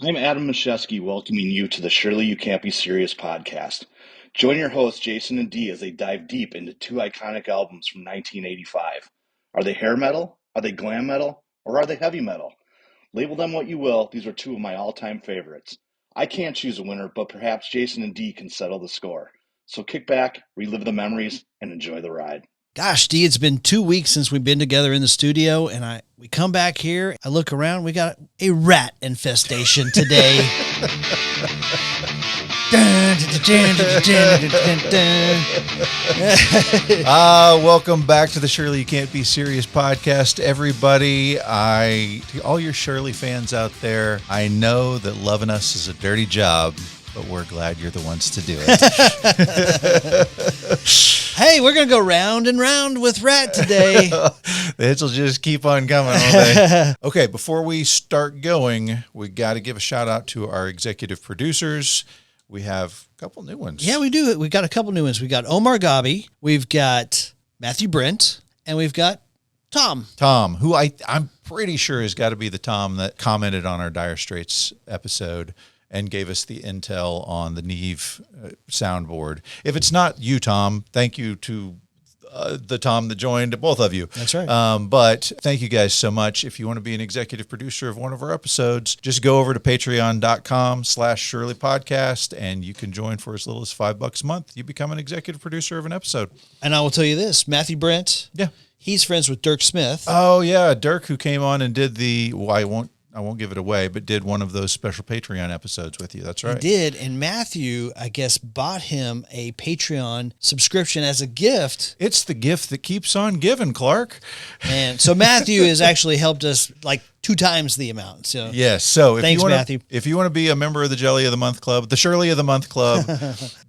I'm Adam Mashesky, welcoming you to the Surely You Can't Be Serious podcast. Join your hosts, Jason and Dee, as they dive deep into two iconic albums from 1985. Are they hair metal? Are they glam metal? Or are they heavy metal? Label them what you will, these are two of my all-time favorites. I can't choose a winner, but perhaps Jason and Dee can settle the score. So kick back, relive the memories, and enjoy the ride. Gosh, Dee, it's been 2 weeks since we've been together in the studio, and we come back here, I look around, we got a rat infestation today. Welcome back to the Surely You Can't Be Serious podcast, everybody. To all your Shirley fans out there, I know that loving us is a dirty job, but we're glad you're the ones to do it. Hey, we're going to go round and round with Ratt today. The hits will just keep on coming all day. Okay, before we start going, we got to give a shout out to our executive producers. We have a couple new ones. Yeah, we do. We got a couple new ones. We got Omar Gabi, we've got Matthew Brent, and we've got Tom. Tom, who I'm pretty sure has got to be the Tom that commented on our Dire Straits episode and gave us the intel on the Neve soundboard. If it's not you, Tom, thank you to the Tom that joined, both of you. That's right. But thank you guys so much. If you want to be an executive producer of one of our episodes, just go over to patreon.com/Shirley Podcast and you can join for as little as $5 a month. You become an executive producer of an episode. And I will tell you this, Matthew Brent, yeah, he's friends with Dirk Smith. Oh yeah, Dirk, who came on and did I won't give it away, but did one of those special Patreon episodes with you. That's right. He did. And Matthew, I guess, bought him a Patreon subscription as a gift. It's the gift that keeps on giving, Clark. And so Matthew has actually helped us like 2 times the amount. So yes. So thanks, Matthew. If you want to be a member of the Jelly of the Month Club, the Shirley of the Month Club,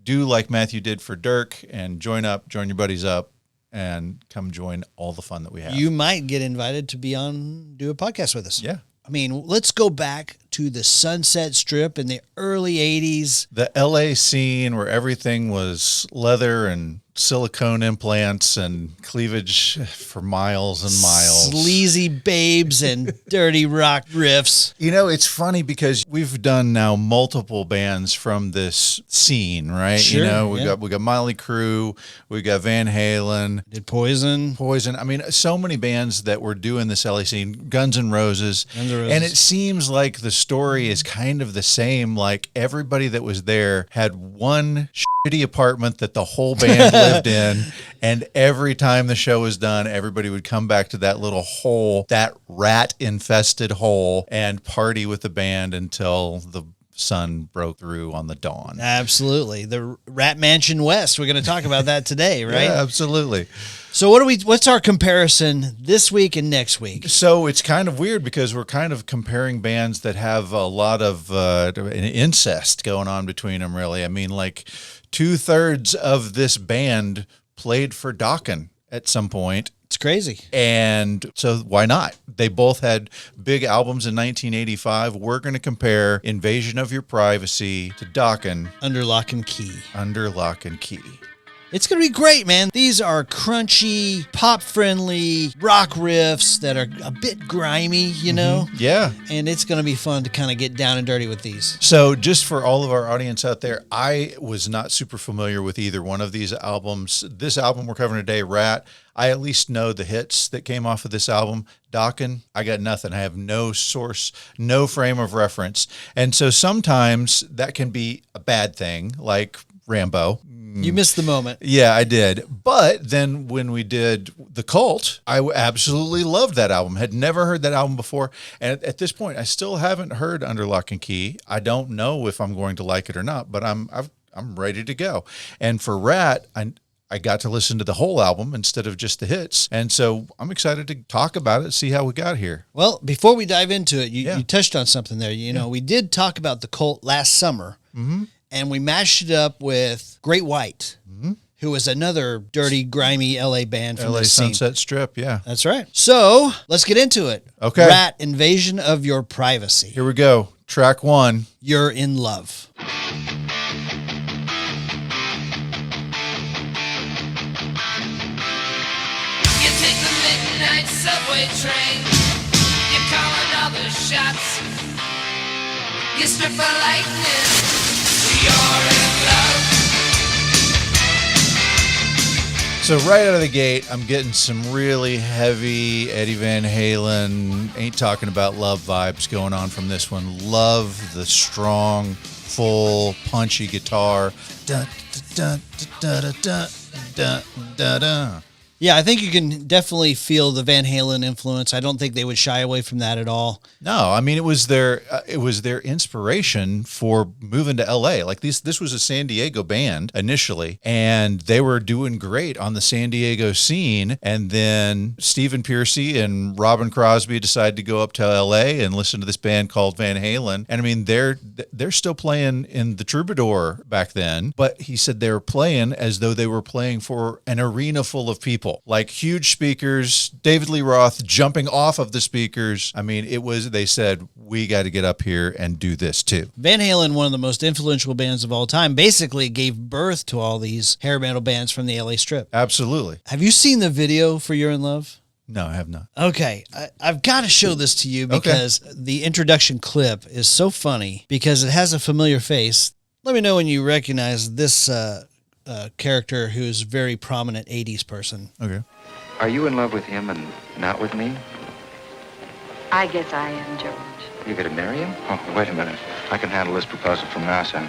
do like Matthew did for Dirk and join your buddies up and come join all the fun that we have. You might get invited to do a podcast with us. Yeah. I mean, let's go back to the Sunset Strip in the early 80s. The LA scene where everything was leather and silicone implants and cleavage for miles and miles. Sleazy babes and dirty rock riffs. You know, it's funny because we've done now multiple bands from this scene, right? Sure, you know, we got Motley Crue, we got Van Halen. Did Poison. I mean, so many bands that were doing this LA scene, Guns N' Roses. And it seems like the story is kind of the same. Like everybody that was there had one shitty apartment that the whole band lived in, and every time the show was done, everybody would come back to that little hole, that rat-infested hole, and party with the band until the sun broke through on the dawn. Absolutely. The Rat Mansion West. We're going to talk about that today, right? Yeah, absolutely. So what's our comparison this week and next week? So it's kind of weird because we're kind of comparing bands that have a lot of incest going on between them, really. I mean, like 2/3 of this band played for Dokken at some point. It's crazy. And so why not? They both had big albums in 1985. We're going to compare Invasion of Your Privacy to Dokken. Under Lock and Key. Under Lock and Key. It's going to be great, man. These are crunchy, pop-friendly rock riffs that are a bit grimy, you know? Yeah. And it's going to be fun to kind of get down and dirty with these. So just for all of our audience out there, I was not super familiar with either one of these albums. This album we're covering today, Ratt, I at least know the hits that came off of this album. Dokken, I got nothing. I have no source, no frame of reference. And so sometimes that can be a bad thing, like Rambo. You missed the moment. Yeah, I did. But then when we did The Cult, I absolutely loved that album. Had never heard that album before. And at this point, I still haven't heard Under Lock and Key. I don't know if I'm going to like it or not, but I'm ready to go. And for Ratt, I got to listen to the whole album instead of just the hits. And so I'm excited to talk about it, see how we got here. Well, before we dive into it, you touched on something there. You know, we did talk about The Cult last summer. Mm-hmm. And we mashed it up with Great White, who was another dirty, grimy LA band from LA the scene. Sunset Strip, yeah. That's right. So let's get into it. Okay. Ratt, Invasion of Your Privacy. Here we go. Track 1. You're in Love. You take the midnight subway train. You call another shots. you strip for lightning. You're in love. So right out of the gate, I'm getting some really heavy Eddie Van Halen, ain't talking about love vibes going on from this one. Love the strong, full, punchy guitar. Dun, dun, dun, dun, dun, dun, dun, dun. Yeah, I think you can definitely feel the Van Halen influence. I don't think they would shy away from that at all. No, I mean it was their inspiration for moving to LA. Like this was a San Diego band initially, and they were doing great on the San Diego scene. And then Stephen Pearcy and Robbin Crosby decided to go up to LA and listen to this band called Van Halen. And I mean they're still playing in the Troubadour back then, but he said they were playing as though they were playing for an arena full of people. Like huge speakers, David Lee Roth jumping off of the speakers. I mean, they said, we got to get up here and do this too. Van Halen, one of the most influential bands of all time, basically gave birth to all these hair metal bands from the LA Strip. Absolutely. Have you seen the video for You're in Love? No, I have not. Okay, I've got to show this to you because the introduction clip is so funny because it has a familiar face. Let me know when you recognize this character who's a very prominent 80s person. Okay. Are you in love with him and not with me? I guess I am, George. You gonna marry him? Oh, wait a minute. I can handle this proposal from now, son.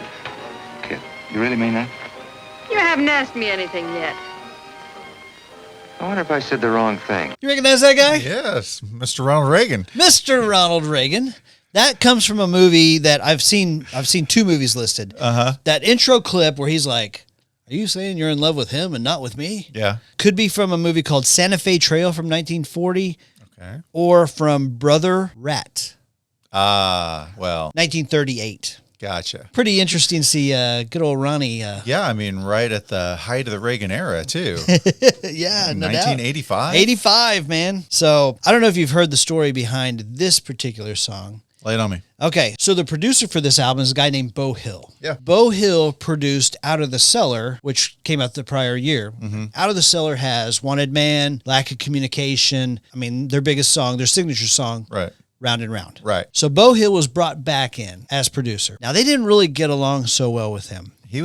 Kid, you really mean that? You haven't asked me anything yet. I wonder if I said the wrong thing. You recognize that guy? Yes, Mr. Ronald Reagan. Mr. Ronald Reagan. That comes from a movie that I've seen 2 movies listed. Uh-huh. That intro clip where he's like, are you saying you're in love with him and not with me? Yeah. Could be from a movie called Santa Fe Trail from 1940. Okay. Or from Brother Ratt. Well. 1938. Gotcha. Pretty interesting to see good old Ronnie. Yeah, I mean, right at the height of the Reagan era, too. Yeah, no 1985? 85, man. So I don't know if you've heard the story behind this particular song. Lay it on me. Okay, so the producer for this album is a guy named Beau Hill. Yeah. Beau Hill produced Out of the Cellar, which came out the prior year. Mm-hmm. Out of the Cellar has Wanted Man, Lack of Communication. I mean, their biggest song, their signature song. Right. Round and Round. Right. So Beau Hill was brought back in as producer. Now, they didn't really get along so well with him. He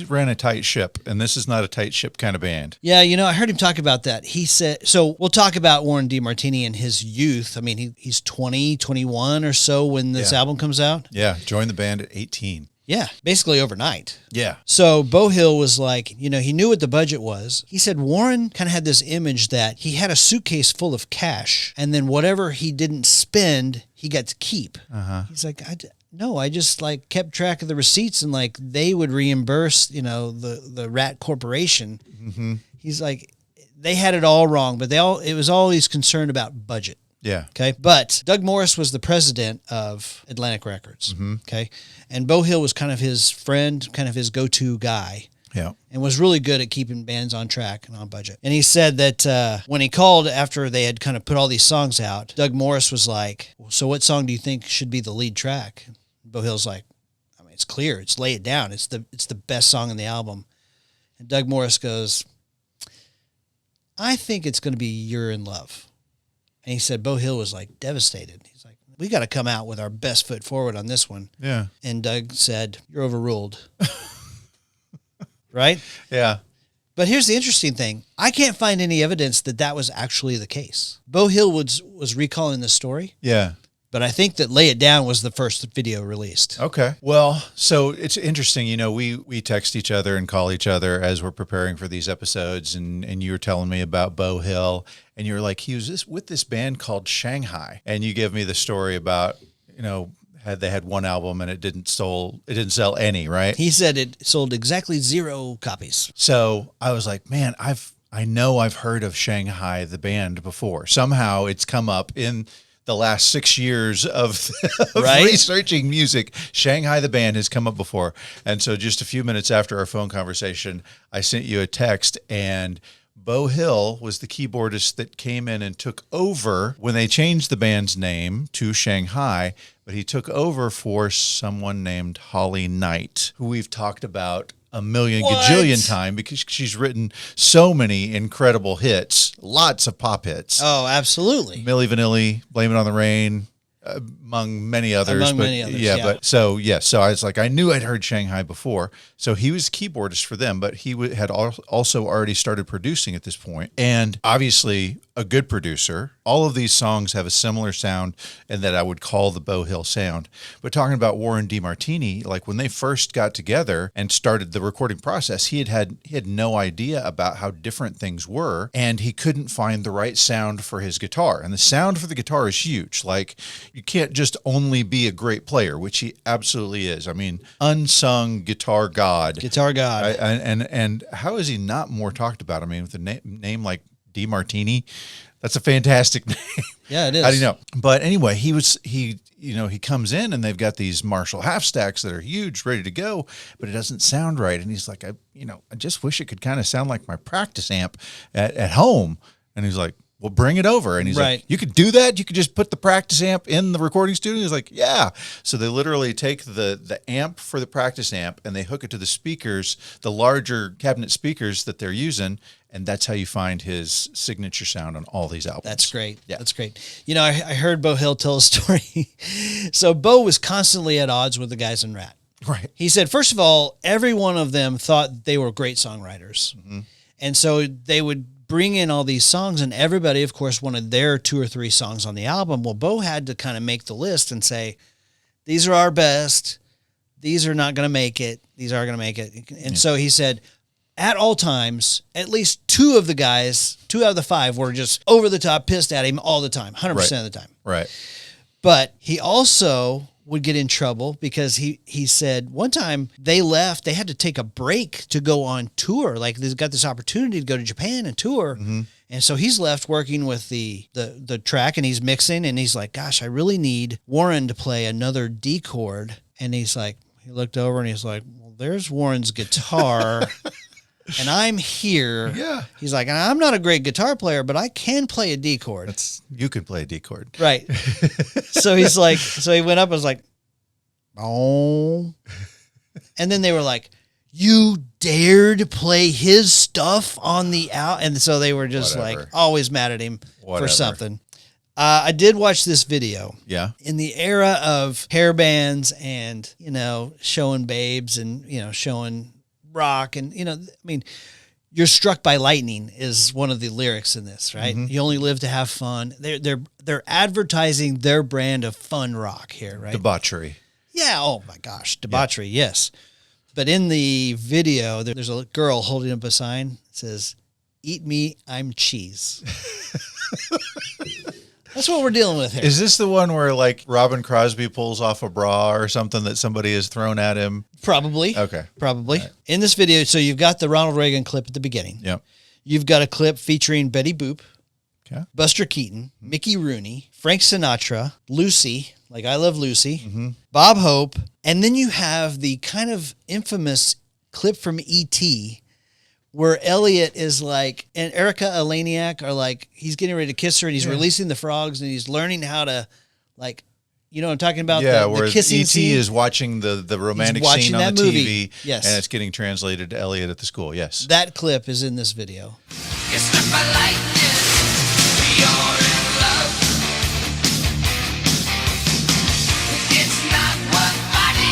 ran a tight ship, and this is not a tight ship kind of band. Yeah, I heard him talk about that. He said, so we'll talk about Warren DeMartini in his youth. I mean, he's 20, 21 or so when this album comes out. Yeah, joined the band at 18. Yeah, basically overnight. Yeah. So Beau Hill was like, he knew what the budget was. He said Warren kind of had this image that he had a suitcase full of cash, and then whatever he didn't spend, he got to keep. Uh-huh. He's like, no, I just kept track of the receipts and they would reimburse, the Ratt Corporation. Mm-hmm. He's like, they had it all wrong, but it was always concerned about budget. Yeah. Okay. But Doug Morris was the president of Atlantic Records. Mm-hmm. Okay. And Beau Hill was kind of his friend, kind of his go-to guy. Yeah. And was really good at keeping bands on track and on budget. And he said that when he called after they had kind of put all these songs out, Doug Morris was like, so what song do you think should be the lead track? Beau Hill's like, I mean, it's clear. It's Lay It Down. It's the best song in the album. And Doug Morris goes, I think it's going to be You're in Love. And he said Beau Hill was devastated. He's like, we got to come out with our best foot forward on this one. Yeah. And Doug said, you're overruled. Right? Yeah. But here's the interesting thing. I can't find any evidence that was actually the case. Beau Hill was recalling this story. Yeah. But I think that Lay It Down was the first video released. Okay. Well, so it's interesting, we text each other and call each other as we're preparing for these episodes, and you were telling me about Beau Hill, and you were like, he was with this band called Shanghai, and you give me the story about, they had one album and it didn't sell any, right? He said it sold exactly 0 copies. So I was like, man, I know I've heard of Shanghai, the band, before. Somehow it's come up in the last 6 years of right? researching music. Shanghai, the band, has come up before. And so just a few minutes after our phone conversation, I sent you a text, and Beau Hill was the keyboardist that came in and took over when they changed the band's name to Shanghai, but he took over for someone named Holly Knight, who we've talked about a million gajillion times because she's written so many incredible hits, lots of pop hits. Oh, absolutely. Milli Vanilli, Blame It on the Rain, among many others. Among many others, yeah. yeah. But so I was like, I knew I'd heard Shanghai before. So he was keyboardist for them, but he had also already started producing at this point, and obviously a good producer. All of these songs have a similar sound, and that I would call the Beau Hill sound. But talking about Warren DeMartini, like when they first got together and started the recording process, he had no idea about how different things were, and he couldn't find the right sound for his guitar. And the sound for the guitar is huge. Like, you can't just only be a great player, which he absolutely is. I mean, unsung guitar god. Guitar god. And how is he not more talked about? I mean, with a name like DeMartini, that's a fantastic name. Yeah, it is. How do you know? But anyway, he comes in and they've got these Marshall half stacks that are huge, ready to go, but it doesn't sound right. And he's like, I just wish it could kind of sound like my practice amp at home. And he's like, well, bring it over. And he's like, you could do that? You could just put the practice amp in the recording studio? He's like, yeah. So they literally take the amp for the practice amp and they hook it to the speakers, the larger cabinet speakers that they're using. And that's how you find his signature sound on all these albums. That's great. Yeah. That's great. I heard Beau Hill tell a story. So Beau was constantly at odds with the guys in Ratt. Right. He said, first of all, every one of them thought they were great songwriters. Mm-hmm. And so they would bring in all these songs, and everybody, of course, wanted their 2 or 3 songs on the album. Well, Beau had to kind of make the list and say, these are our best. These are not going to make it. These are going to make it. And so he said, at all times, at least 2 of the guys, 2 out of the 5 were just over the top pissed at him all the time, 100% of the time. Right. But he also would get in trouble because he said one time they left, they had to take a break to go on tour. Like, they got this opportunity to go to Japan and tour. Mm-hmm. And so he's left working with the track, and he's mixing, and he's like, gosh, I really need Warren to play another D chord. And he's like, he looked over and he's like, well, there's Warren's guitar. And I'm here. Yeah. He's like, I'm not a great guitar player, but I can play a D chord. You can play a D chord. Right. So he's like, so he went up and was like, oh. And then they were like, you dared play his stuff on the out. And so they were just like always mad at him for something. I did watch this video. Yeah. In the era of hair bands and, showing babes and, showing rock and, I mean, you're struck by lightning is one of the lyrics in this, right? Mm-hmm. You only live to have fun. They're advertising their brand of fun rock here, right? Debauchery. Yeah. Oh my gosh. Debauchery. Yeah. Yes. But in the video, there's a girl holding up a sign that says, "Eat me, I'm cheese." That's what we're dealing with here. Is this the one where like Robbin Crosby pulls off a bra or something that somebody has thrown at him? Probably. Okay. Probably. Right. In this video, so you've got the Ronald Reagan clip at the beginning. Yep. You've got a clip featuring Betty Boop, okay, Buster Keaton, Mickey Rooney, Frank Sinatra, Lucy, like I Love Lucy, Bob Hope, and then you have the kind of infamous clip from E.T., where Elliot is like, and Erica Eleniak are like, he's getting ready to kiss her and he's releasing the frogs and he's learning how to, like, you know what I'm talking about? Yeah, the kissing E.T. is watching the romantic scene on the movie. TV. Yes. And it's getting translated to Elliot at the school. Yes. That clip is in this video. You're struck by lightning. You're in love. It's not what body.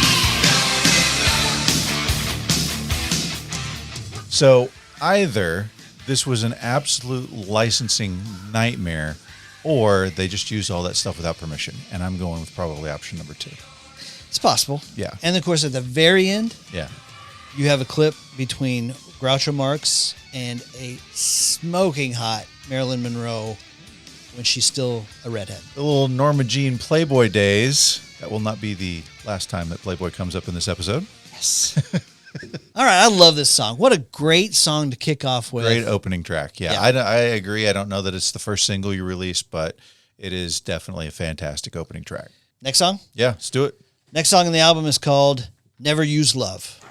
So either this was an absolute licensing nightmare, or they just used all that stuff without permission. And I'm going with probably option number 2. It's possible. Yeah. And of course, at the very end, Yeah. you have a clip between Groucho Marx and a smoking hot Marilyn Monroe when she's still a redhead. The little Norma Jean Playboy days. That will not be the last time that Playboy comes up in this episode. Yes. All right. I love this song. What a great song to kick off with. Great opening track. Yeah. I agree. I don't know that it's the first single you released, but it is definitely a fantastic opening track. Next song? Yeah, let's do it. Next song on the album is called Never Use Love.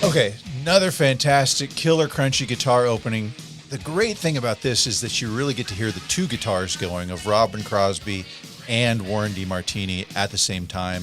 Okay, Another fantastic, killer, crunchy guitar opening. The great thing about this is that you really get to hear the two guitars going of Robbin Crosby and Warren DeMartini at the same time,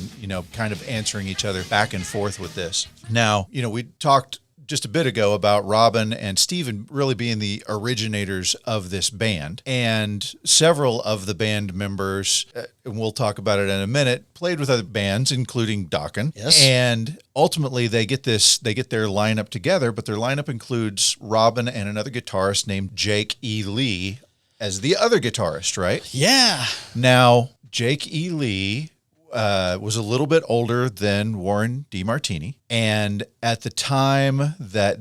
kind of answering each other back and forth with this. Now, we talked just a bit ago about Robbin and Steven really being the originators of this band. And several of the band members, and we'll talk about it in a minute, played with other bands, including Dokken. Yes. And ultimately they get their lineup together, but their lineup includes Robbin and another guitarist named Jake E. Lee as the other guitarist, right? Yeah. Now, Jake E. Lee was a little bit older than Warren DeMartini, and at the time that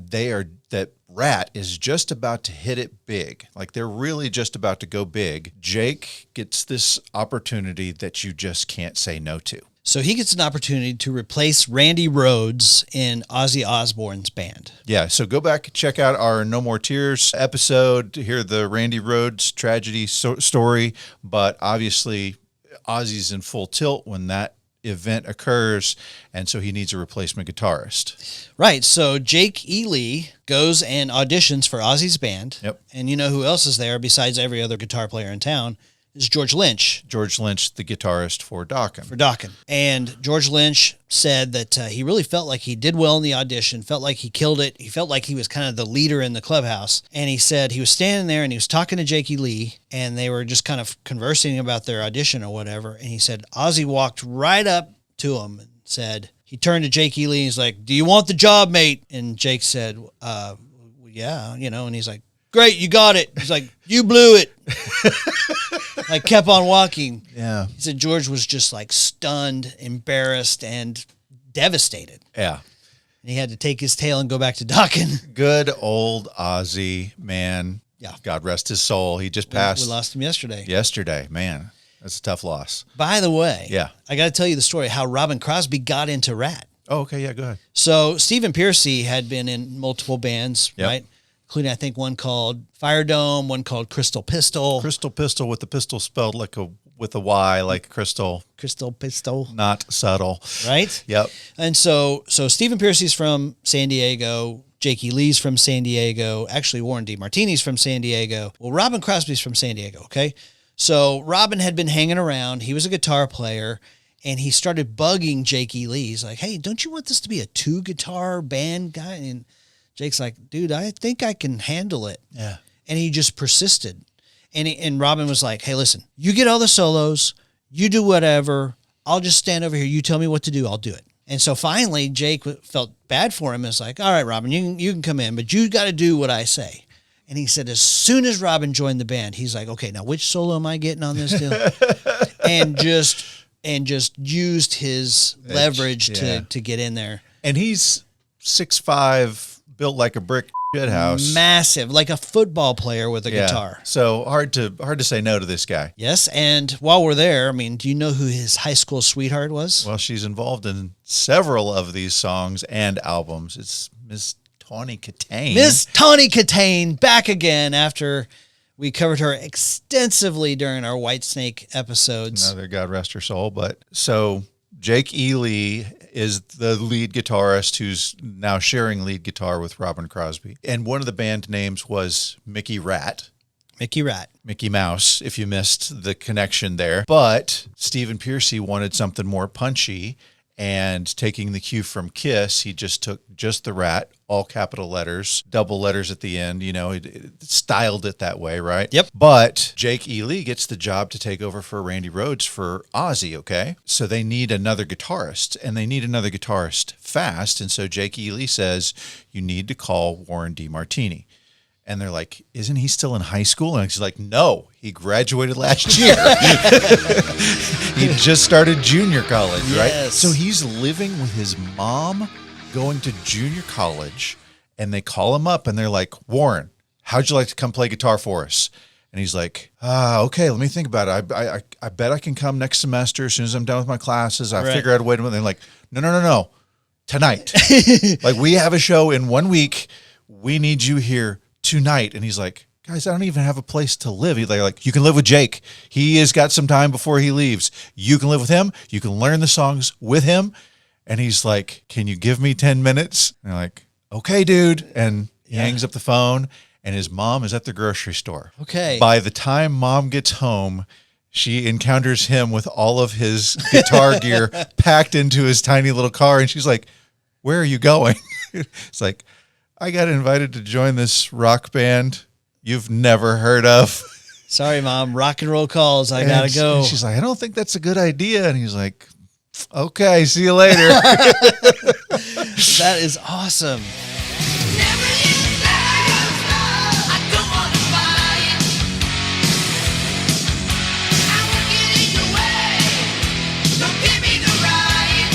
Ratt is just about to hit it big, like they're really just about to go big, Jake gets this opportunity that you just can't say no to. So he gets an opportunity to replace Randy Rhoads in Ozzy Osbourne's band. Yeah, so go back and check out our No More Tears episode to hear the Randy Rhoads tragedy story, but obviously Ozzy's in full tilt when that event occurs, and so he needs a replacement guitarist. Right, so Jake E. Lee goes and auditions for Ozzy's band. Yep. And you know who else is there besides every other guitar player in town is George Lynch. George Lynch, the guitarist for Dokken. And George Lynch said that he really felt like he did well in the audition, felt like he killed it. He felt like he was kind of the leader in the clubhouse. And he said he was standing there and he was talking to Jake E. Lee, and they were just kind of conversing about their audition or whatever. And he said Ozzy walked right up to him and said, he turned to Jake E. Lee and he's like, "Do you want the job, mate?" And Jake said, yeah, and he's like, "Great, you got it." He's like, "You blew it." Like kept on walking. Yeah. He said George was just like stunned, embarrassed, and devastated. Yeah. And he had to take his tail and go back to Dokken. Good old Ozzy, man. Yeah. God rest his soul. He just passed. We lost him yesterday. Yesterday, man. That's a tough loss. By the way, yeah, I got to tell you the story how Robbin Crosby got into Ratt. Oh, okay. Yeah, go ahead. So Stephen Pearcy had been in multiple bands, Yep. right? Including, I think, one called Fire Dome, one called Crystal Pistol. Crystal Pistol with the pistol spelled with a Y, like crystal. Crystal Pistol. Not subtle. Right? Yep. And so Stephen Pearcy's from San Diego. Jake E. Lee's from San Diego. Actually, Warren DeMartini's from San Diego. Well, Robbin Crosby's from San Diego, okay? So Robbin had been hanging around. He was a guitar player, and he started bugging Jake E. Lee. He's like, "Hey, don't you want this to be a 2-guitar band guy?" And Jake's like, "Dude, I think I can handle it." Yeah. And he just persisted. And Robbin was like, "Hey, listen, you get all the solos, you do whatever. I'll just stand over here. You tell me what to do, I'll do it." And so finally, Jake felt bad for him. It's like, "All right, Robbin, you can come in, but you got to do what I say." And he said, as soon as Robbin joined the band, he's like, "Okay, now which solo am I getting on this deal?" and just used his leverage to get in there. And he's 6'5", built like a brick shit house. Massive, like a football player with a guitar. So hard to say no to this guy. Yes, and while we're there, I mean, do you know who his high school sweetheart was? Well, she's involved in several of these songs and albums. It's Miss Tawny Katane. Miss Tawny Katane, back again after we covered her extensively during our Whitesnake episodes. Another God rest her soul. But so Jake E. Lee is the lead guitarist who's now sharing lead guitar with Robbin Crosby. And one of the band names was Mickey Ratt. Mickey Ratt. Mickey Mouse, if you missed the connection there. But Stephen Pearcy wanted something more punchy, and taking the cue from Kiss, he just took just the Ratt, all capital letters, double letters at the end, it styled it that way, right? Yep. But Jake E. Lee gets the job to take over for Randy Rhoads for Ozzy, okay? So they need another guitarist, and they need another guitarist fast, and so Jake E. Lee says, "You need to call Warren DeMartini." And they're like, "Isn't he still in high school?" And he's like, "No, he graduated last year." He just started junior college, right? Yes. So he's living with his mom, going to junior college, and they call him up and they're like, "Warren, how'd you like to come play guitar for us?" And he's like, "Okay, let me think about it. I bet I can come next semester as soon as I'm done with my classes. I figure out a way to." And they're like, No. Tonight. Like, we have a show in 1 week. We need you here tonight. And he's like, "Guys, I don't even have a place to live." He's like, "You can live with Jake. He has got some time before he leaves. You can live with him. You can learn the songs with him." And he's like, "Can you give me 10 minutes? And they're like, okay, dude. And he hangs up the phone, and his mom is at the grocery store. Okay. By the time mom gets home, she encounters him with all of his guitar gear packed into his tiny little car. And she's like, where are you going? It's like, I got invited to join this rock band you've never heard of. Sorry, Mom. Rock and roll calls. I got to go. And she's like, I don't think that's a good idea. And he's like, okay, see you later. That is awesome. Never is love. I don't wanna fight. I won't get in your way. Don't give me the right.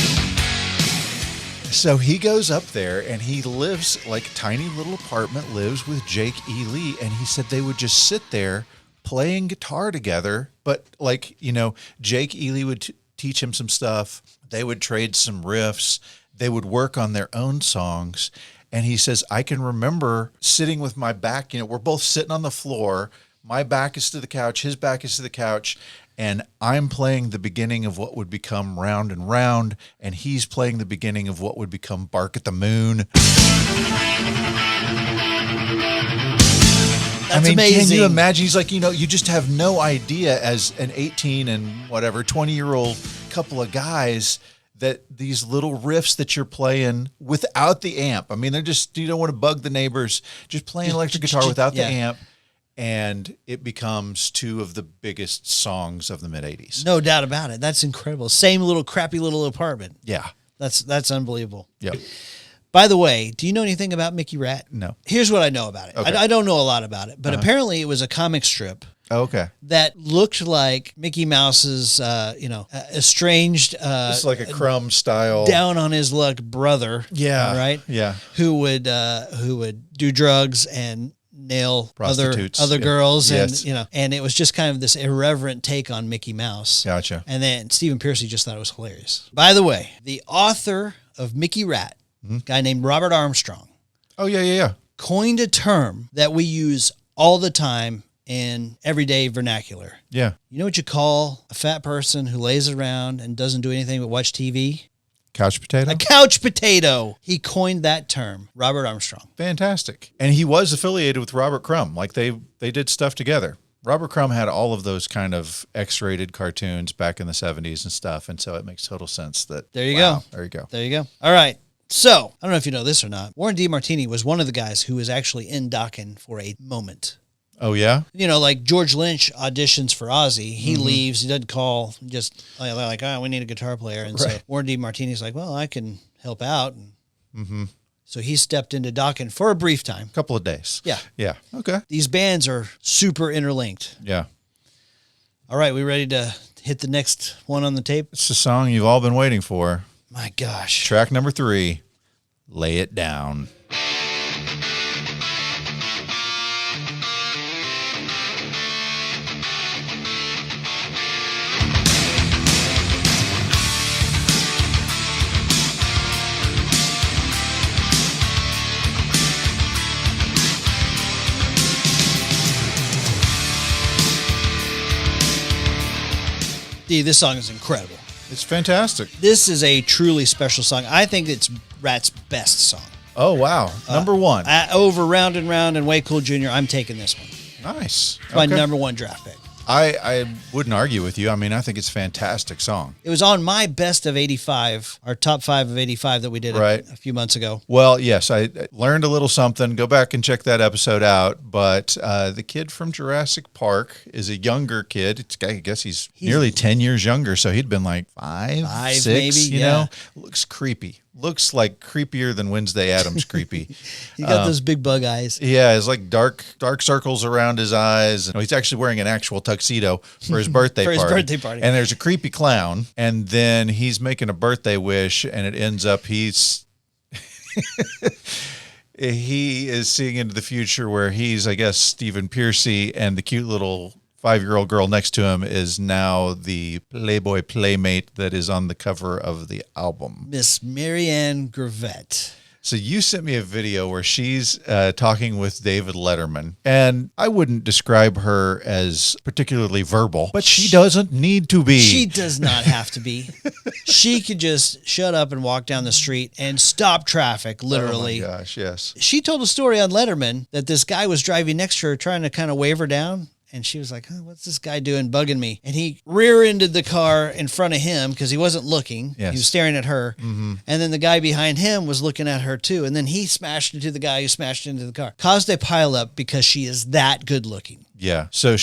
So he goes up there and he lives like a tiny little apartment, lives with Jake E. Lee. And he said they would just sit there playing guitar together. But like, you know, Jake E. Lee would teach him some stuff. They would trade some riffs. They would work on their own songs. And he says, I can remember sitting with my back, you know, we're both sitting on the floor. My back is to the couch. His back is to the couch. And I'm playing the beginning of what would become Round and Round. And he's playing the beginning of what would become Bark at the Moon. That's amazing. Can you imagine? He's like, you know, you just have no idea as an 18 and whatever, 20-year-old couple of guys that these little riffs that you're playing without the amp. I mean, they're just, you don't want to bug the neighbors, just playing electric guitar without the amp. And it becomes two of the biggest songs of the mid-'80s. No doubt about it. That's incredible. Same little crappy little apartment. Yeah. That's unbelievable. Yep. By the way, do you know anything about Mickey Ratt? No. Here's what I know about it. Okay. I don't know a lot about it, but apparently it was a comic strip Oh, okay. that looked like Mickey Mouse's, estranged, It's like a Crumb style. down on his luck brother. Yeah. Right. Yeah. Who would do drugs and nail Prostitutes. other Yeah. girls, Yes. and and it was just kind of this irreverent take on Mickey Mouse. Gotcha. And then Stephen Pearcy just thought it was hilarious. By the way, the author of Mickey Ratt, a guy named Robert Armstrong, Oh, yeah. coined a term that we use all the time in everyday vernacular. Yeah. You know what you call a fat person who lays around and doesn't do anything but watch TV? Couch potato. A couch potato. He coined that term, Robert Armstrong. Fantastic. And he was affiliated with Robert Crumb. Like they did stuff together. Robert Crumb had all of those kind of X-rated cartoons back in the 70s and stuff. And so it makes total sense that. There you go. There you go. There you go. All right. So, I don't know if you know this or not. Warren DeMartini was one of the guys who was actually in Dokken for a moment. Oh, yeah? You know, like George Lynch auditions for Ozzy. He leaves. He doesn't call. Just like, we need a guitar player. And so Warren DeMartini's like, well, I can help out. And so he stepped into Dokken for a brief time. A couple of days. Yeah. Yeah. Okay. These bands are super interlinked. Yeah. All right, we ready to hit the next one on the tape? It's the song you've all been waiting for. My gosh. Track number 3, Lay It Down. Dee, this song is incredible. It's fantastic. This is a truly special song. I think it's Ratt's best song. Oh, wow. Number 1. Over Round and Round and Way Cool Jr., I'm taking this one. Nice. It's my number 1 draft pick. I wouldn't argue with you. I mean, I think it's a fantastic song. It was on my best of 85, our top 5 of 85 that we did a few months ago. Well, yes, I learned a little something. Go back and check that episode out. But the kid from Jurassic Park is a younger kid. I guess he's nearly 10 years younger. So he'd been like 5, 6, maybe, you know? Looks creepy. Looks like creepier than Wednesday Addams creepy. He got those big bug eyes. Yeah, it's like dark circles around his eyes. And he's actually wearing an actual tuxedo for his birthday party. His birthday party. And there's a creepy clown. And then he's making a birthday wish, and it ends up he's he is seeing into the future where he's, I guess, Stephen Pearcy, and the cute little 5-year-old girl next to him is now the Playboy Playmate that is on the cover of the album. Miss Marianne Gravatte. So you sent me a video where she's talking with David Letterman, and I wouldn't describe her as particularly verbal, but she doesn't need to be. She does not have to be. She could just shut up and walk down the street and stop traffic, literally. Oh my gosh, yes. She told a story on Letterman that this guy was driving next to her trying to kind of wave her down. And she was like, what's this guy doing bugging me? And he rear-ended the car in front of him because he wasn't looking. Yes. He was staring at her. Mm-hmm. And then the guy behind him was looking at her too. And then he smashed into the guy who smashed into the car. Caused a pileup because she is that good looking. Yeah. So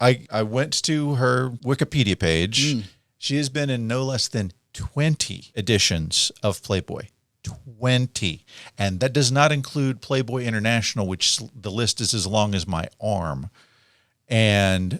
I went to her Wikipedia page. She has been in no less than 20 editions of Playboy. 20. And that does not include Playboy International, which the list is as long as my arm. And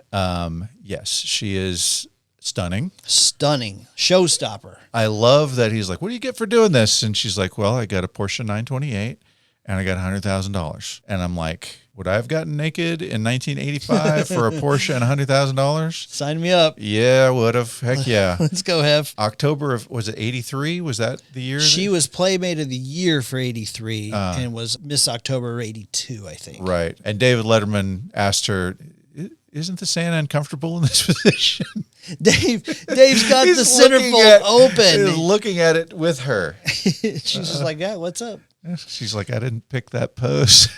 yes, she is stunning. Stunning. Showstopper. I love that he's like, what do you get for doing this? And she's like, well, I got a Porsche 928 and I got $100,000. And I'm like, would I have gotten naked in 1985 for a Porsche and $100,000? Sign me up. Yeah, I would have. Heck yeah. Let's go, Hev. October of, was it 83? Was that the year? She was Playmate of the Year for 83 and was Miss October 82, I think. Right. And David Letterman asked her, isn't the Santa uncomfortable in this position? Dave's got the centerfold open. He's looking at it with her. She's just like, yeah, what's up? She's like, I didn't pick that pose.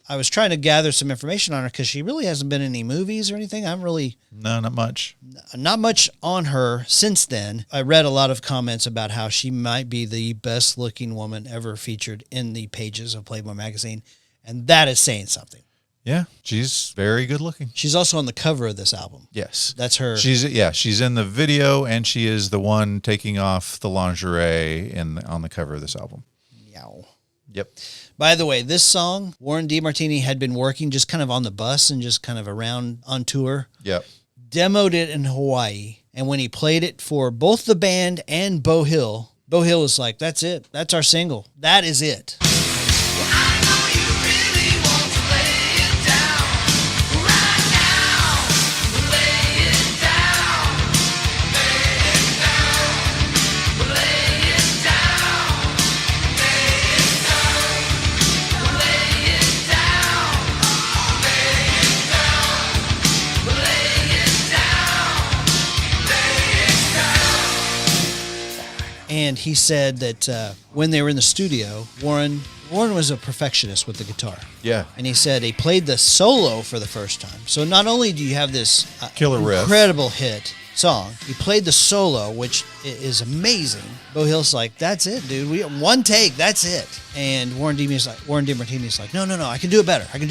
I was trying to gather some information on her because she really hasn't been in any movies or anything. No, not much. Not much on her since then. I read a lot of comments about how she might be the best looking woman ever featured in the pages of Playboy magazine. And that is saying something. Yeah, she's very good looking. She's also on the cover of this album. Yes. That's her. She's in the video, and she is the one taking off the lingerie on the cover of this album. Yow. Yep. By the way, this song, Warren DeMartini had been working just kind of on the bus and just kind of around on tour. Yep. Demoed it in Hawaii, and when he played it for both the band and Beau Hill was like, that's it. That's our single. That is it. And he said that when they were in the studio, Warren was a perfectionist with the guitar. Yeah. And he said he played the solo for the first time. So not only do you have this killer riff, incredible hit song, he played the solo, which is amazing. Beau Hill's like, that's it, dude. One take, that's it. And Warren DeMartini's like, no, I can do it better. And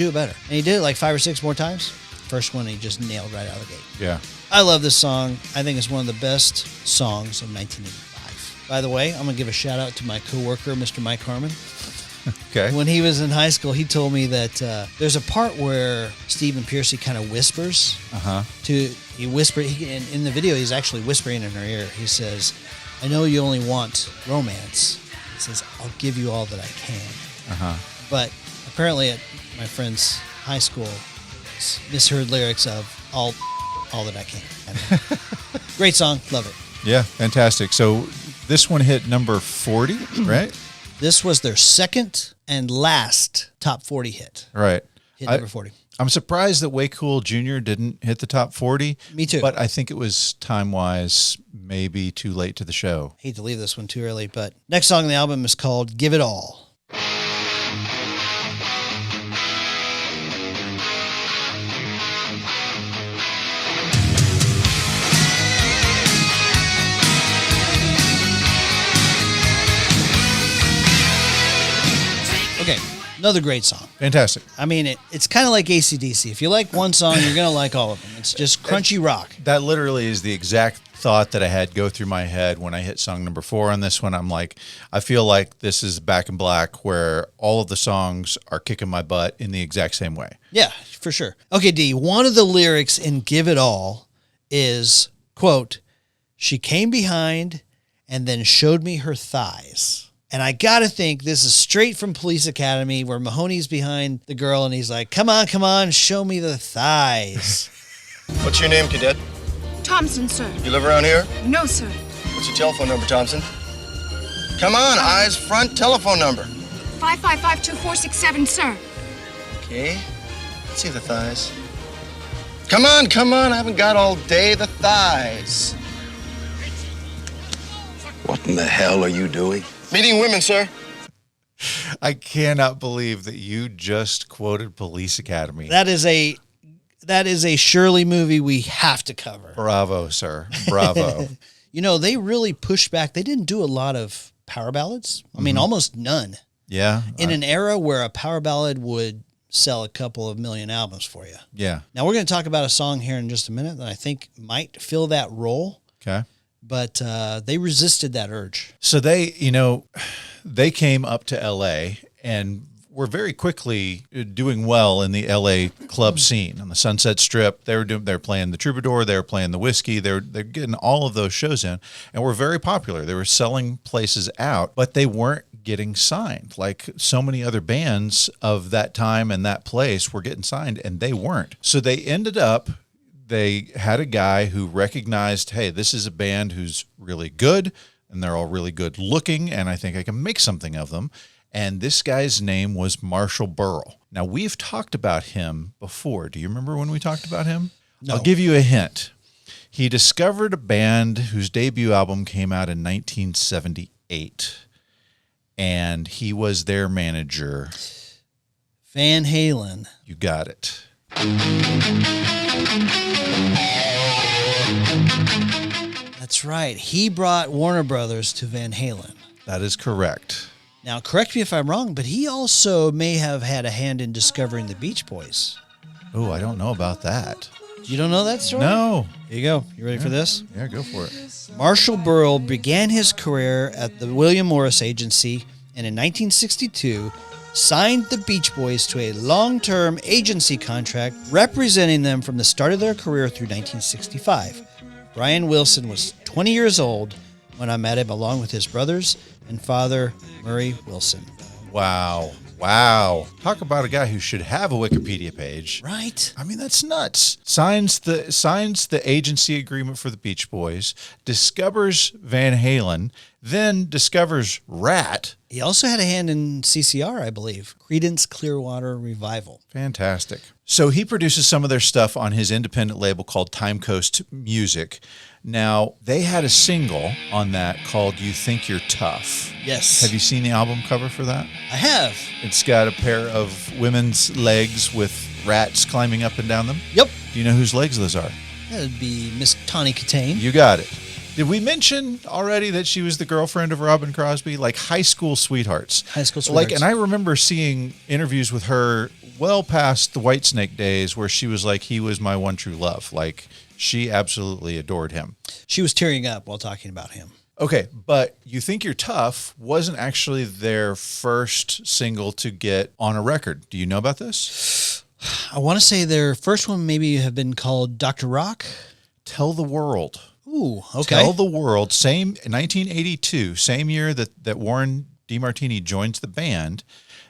he did it like 5 or 6 more times. First one he just nailed right out of the gate. Yeah. I love this song. I think it's one of the best songs of 1985. By the way, I'm going to give a shout out to my coworker, Mr. Mike Harmon. Okay. When he was in high school, he told me that there's a part where Stephen Piercy kind of whispers. He whispered, in the video, he's actually whispering in her ear. He says, I know you only want romance. He says, I'll give you all that I can. But apparently at my friend's high school, misheard lyrics of all that I can. Great song. Love it. Yeah, fantastic. So this one hit number 40, right? This was their second and last top 40 hit. Right. Hit number 40. I'm surprised that Way Cool Jr. didn't hit the top 40. Me too. But I think it was time-wise maybe too late to the show. Hate to leave this one too early, but next song on the album is called Give It All. Okay, another great song. Fantastic. I mean, it's kind of like AC/DC. If you like one song, you're going to like all of them. It's just crunchy rock. That literally is the exact thought that I had go through my head when I hit song number 4 on this one. I'm like, I feel like this is Back in Black where all of the songs are kicking my butt in the exact same way. Yeah, for sure. Okay, D, one of the lyrics in Give It All is, quote, she came behind and then showed me her thighs. And I got to think this is straight from Police Academy where Mahoney's behind the girl and he's like, come on, show me the thighs. What's your name, cadet? Thompson, sir. You live around here? No, sir. What's your telephone number, Thompson? Come on, eyes front, telephone number. 555-2467, sir. Okay. Let's see the thighs. Come on, I haven't got all day. The thighs. What in the hell are you doing? Meeting women, sir. I cannot believe that you just quoted Police Academy. That is a Shirley movie we have to cover. Bravo, sir. Bravo. You know, they really pushed back. They didn't do a lot of power ballads. I mean, almost none. Yeah. In an era where a power ballad would sell a couple of million albums for you. Yeah. Now, we're going to talk about a song here in just a minute that I think might fill that role. Okay. But they resisted that urge. So they came up to LA and were very quickly doing well in the LA club scene on the Sunset Strip. They were playing the Troubadour, they were playing the Whiskey, they're getting all of those shows in, and were very popular. They were selling places out, but they weren't getting signed. Like so many other bands of that time and that place were getting signed, and they weren't. So they ended up. They had a guy who recognized, hey, this is a band who's really good, and they're all really good looking, and I think I can make something of them. And this guy's name was Marshall Burrell. Now, we've talked about him before. Do you remember when we talked about him? No. I'll give you a hint. He discovered a band whose debut album came out in 1978, and he was their manager. Van Halen. You got it. That's right. He brought Warner Brothers to Van Halen. That is correct. Now, correct me if I'm wrong, but he also may have had a hand in discovering the Beach Boys. Oh, I don't know about that. You don't know that story? No. Here you go. You ready for this? Yeah, go for it. Marshall Burrell began his career at the William Morris Agency, and in 1962 signed the Beach Boys to a long-term agency contract representing them from the start of their career through 1965. Brian Wilson was 20 years old when I met him, along with his brothers and father, Murray Wilson. Wow. Wow. Talk about a guy who should have a Wikipedia page. Right? I mean, that's nuts. Signs the agency agreement for the Beach Boys, discovers Van Halen, then discovers Ratt. He also had a hand in CCR, I believe, Creedence Clearwater Revival. Fantastic. So he produces some of their stuff on his independent label called Time Coast Music. Now, they had a single on that called You Think You're Tough. Yes. Have you seen the album cover for that? I have. It's got a pair of women's legs with rats climbing up and down them. Yep. Do you know whose legs those are? That would be Miss Tawny Katane. You got it. Did we mention already that she was the girlfriend of Robbin Crosby? Like high school sweethearts. High school sweethearts. And I remember seeing interviews with her well past the Whitesnake days where she was like, he was my one true love. Like, she absolutely adored him. She was tearing up while talking about him. Okay, but You Think You're Tough wasn't actually their first single to get on a record. Do you know about this? I want to say their first one maybe have been called Dr. Rock. Tell the World. Ooh, okay. Tell the World, same 1982, same year that Warren DeMartini joins the band.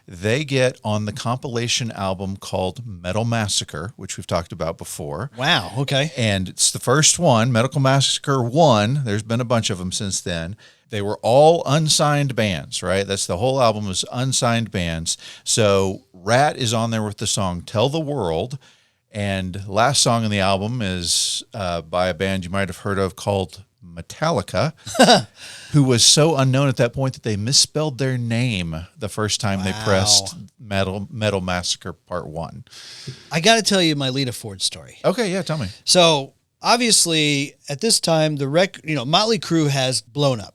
They get on the compilation album called Metal Massacre, which we've talked about before. Wow, okay. And it's the first one, Metal Massacre 1. There's been a bunch of them since then. They were all unsigned bands, right? That's the whole album is unsigned bands. So Ratt is on there with the song Tell the World. And last song on the album is by a band you might have heard of called Metallica, who was so unknown at that point that they misspelled their name the first time they pressed Metal Massacre Part 1. I got to tell you my Lita Ford story. Okay, yeah, tell me. So obviously at this time, Motley Crue has blown up.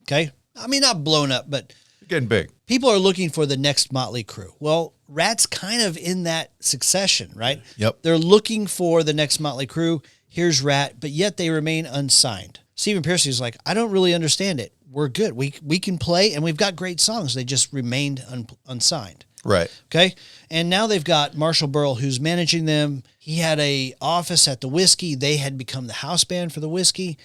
Okay. I mean, not blown up, but Getting big. People are looking for the next Motley Crue. Well, Ratt's kind of in that succession, right? Yep. They're looking for the next Motley Crue. Here's Ratt, but yet they remain unsigned. Stephen Pearcy is like, I don't really understand it. We're good. We can play, and we've got great songs. They just remained unsigned. Right. Okay. And now they've got Marshall Burrell, who's managing them. He had a office at the Whiskey. They had become the house band for the Whiskey.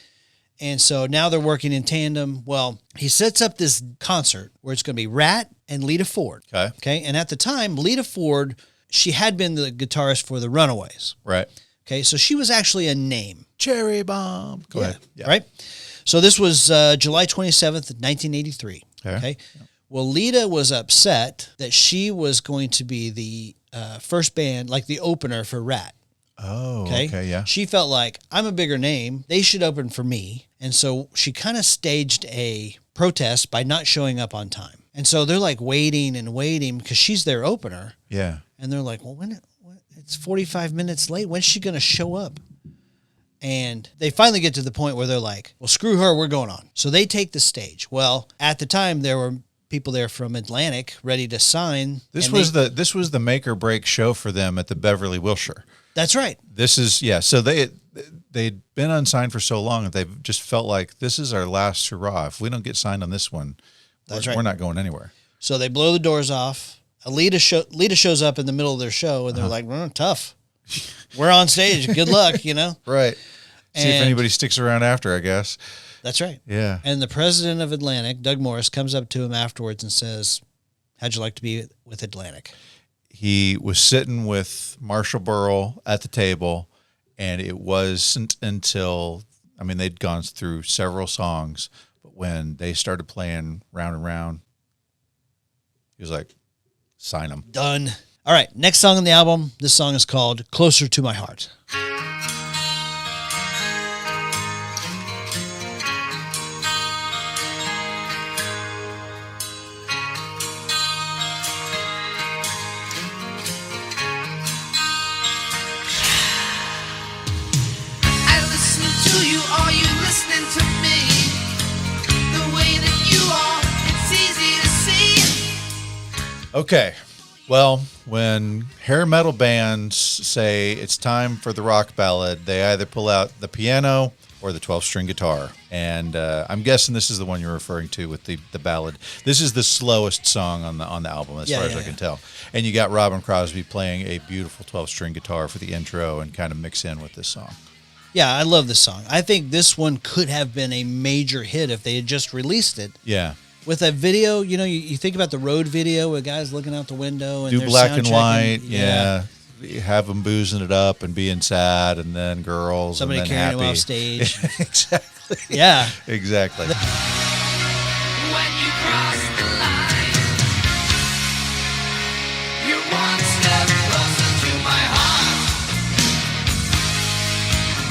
And so now they're working in tandem. Well, he sets up this concert where it's going to be Ratt and Lita Ford. Okay. Okay. And at the time, Lita Ford, she had been the guitarist for the Runaways. Right. Okay. So she was actually a name. Cherry Bomb. Go ahead. Yeah. Right. So this was July 27th, 1983. Okay. Well, Lita was upset that she was going to be the first band, like the opener for Ratt. Oh, okay, yeah. She felt like, I'm a bigger name. They should open for me. And so she kind of staged a protest by not showing up on time. And so they're like waiting and waiting because she's their opener. Yeah. And they're like, well, it's 45 minutes late. When's she going to show up? And they finally get to the point where they're like, well, screw her. We're going on. So they take the stage. Well, at the time, there were people there from Atlantic ready to sign. This was the make or break show for them at the Beverly Wilshire. That's right. This is, yeah. So they'd been unsigned for so long that they've just felt like this is our last hurrah. If we don't get signed on this one, we're not going anywhere. So they blow the doors off. Lita shows up in the middle of their show, and they're like, tough. We're on stage. Good luck, Right. See if anybody sticks around after, I guess. That's right. Yeah. And the president of Atlantic, Doug Morris, comes up to him afterwards and says, how'd you like to be with Atlantic? He was sitting with Marshall Burrell at the table, and it wasn't until, they'd gone through several songs, but when they started playing Round and Round, he was like, sign them. Done. All right, next song on the album. This song is called Closer to My Heart. Okay, well, when hair metal bands say it's time for the rock ballad, they either pull out the piano or the 12-string guitar. And I'm guessing this is the one you're referring to with the ballad. This is the slowest song on the album as far as I can tell. And you got Robbin Crosby playing a beautiful 12-string guitar for the intro and kind of mix in with this song. Yeah, I love this song. I think this one could have been a major hit if they had just released it. Yeah. With a video, you think about the road video where guys looking out the window and do they're black and sound white, checking. yeah. You have them boozing it up and being sad, and then girls, somebody and then carrying happy. them off stage. Exactly. Yeah. Exactly. When you cross the line, you're one step closer to my heart.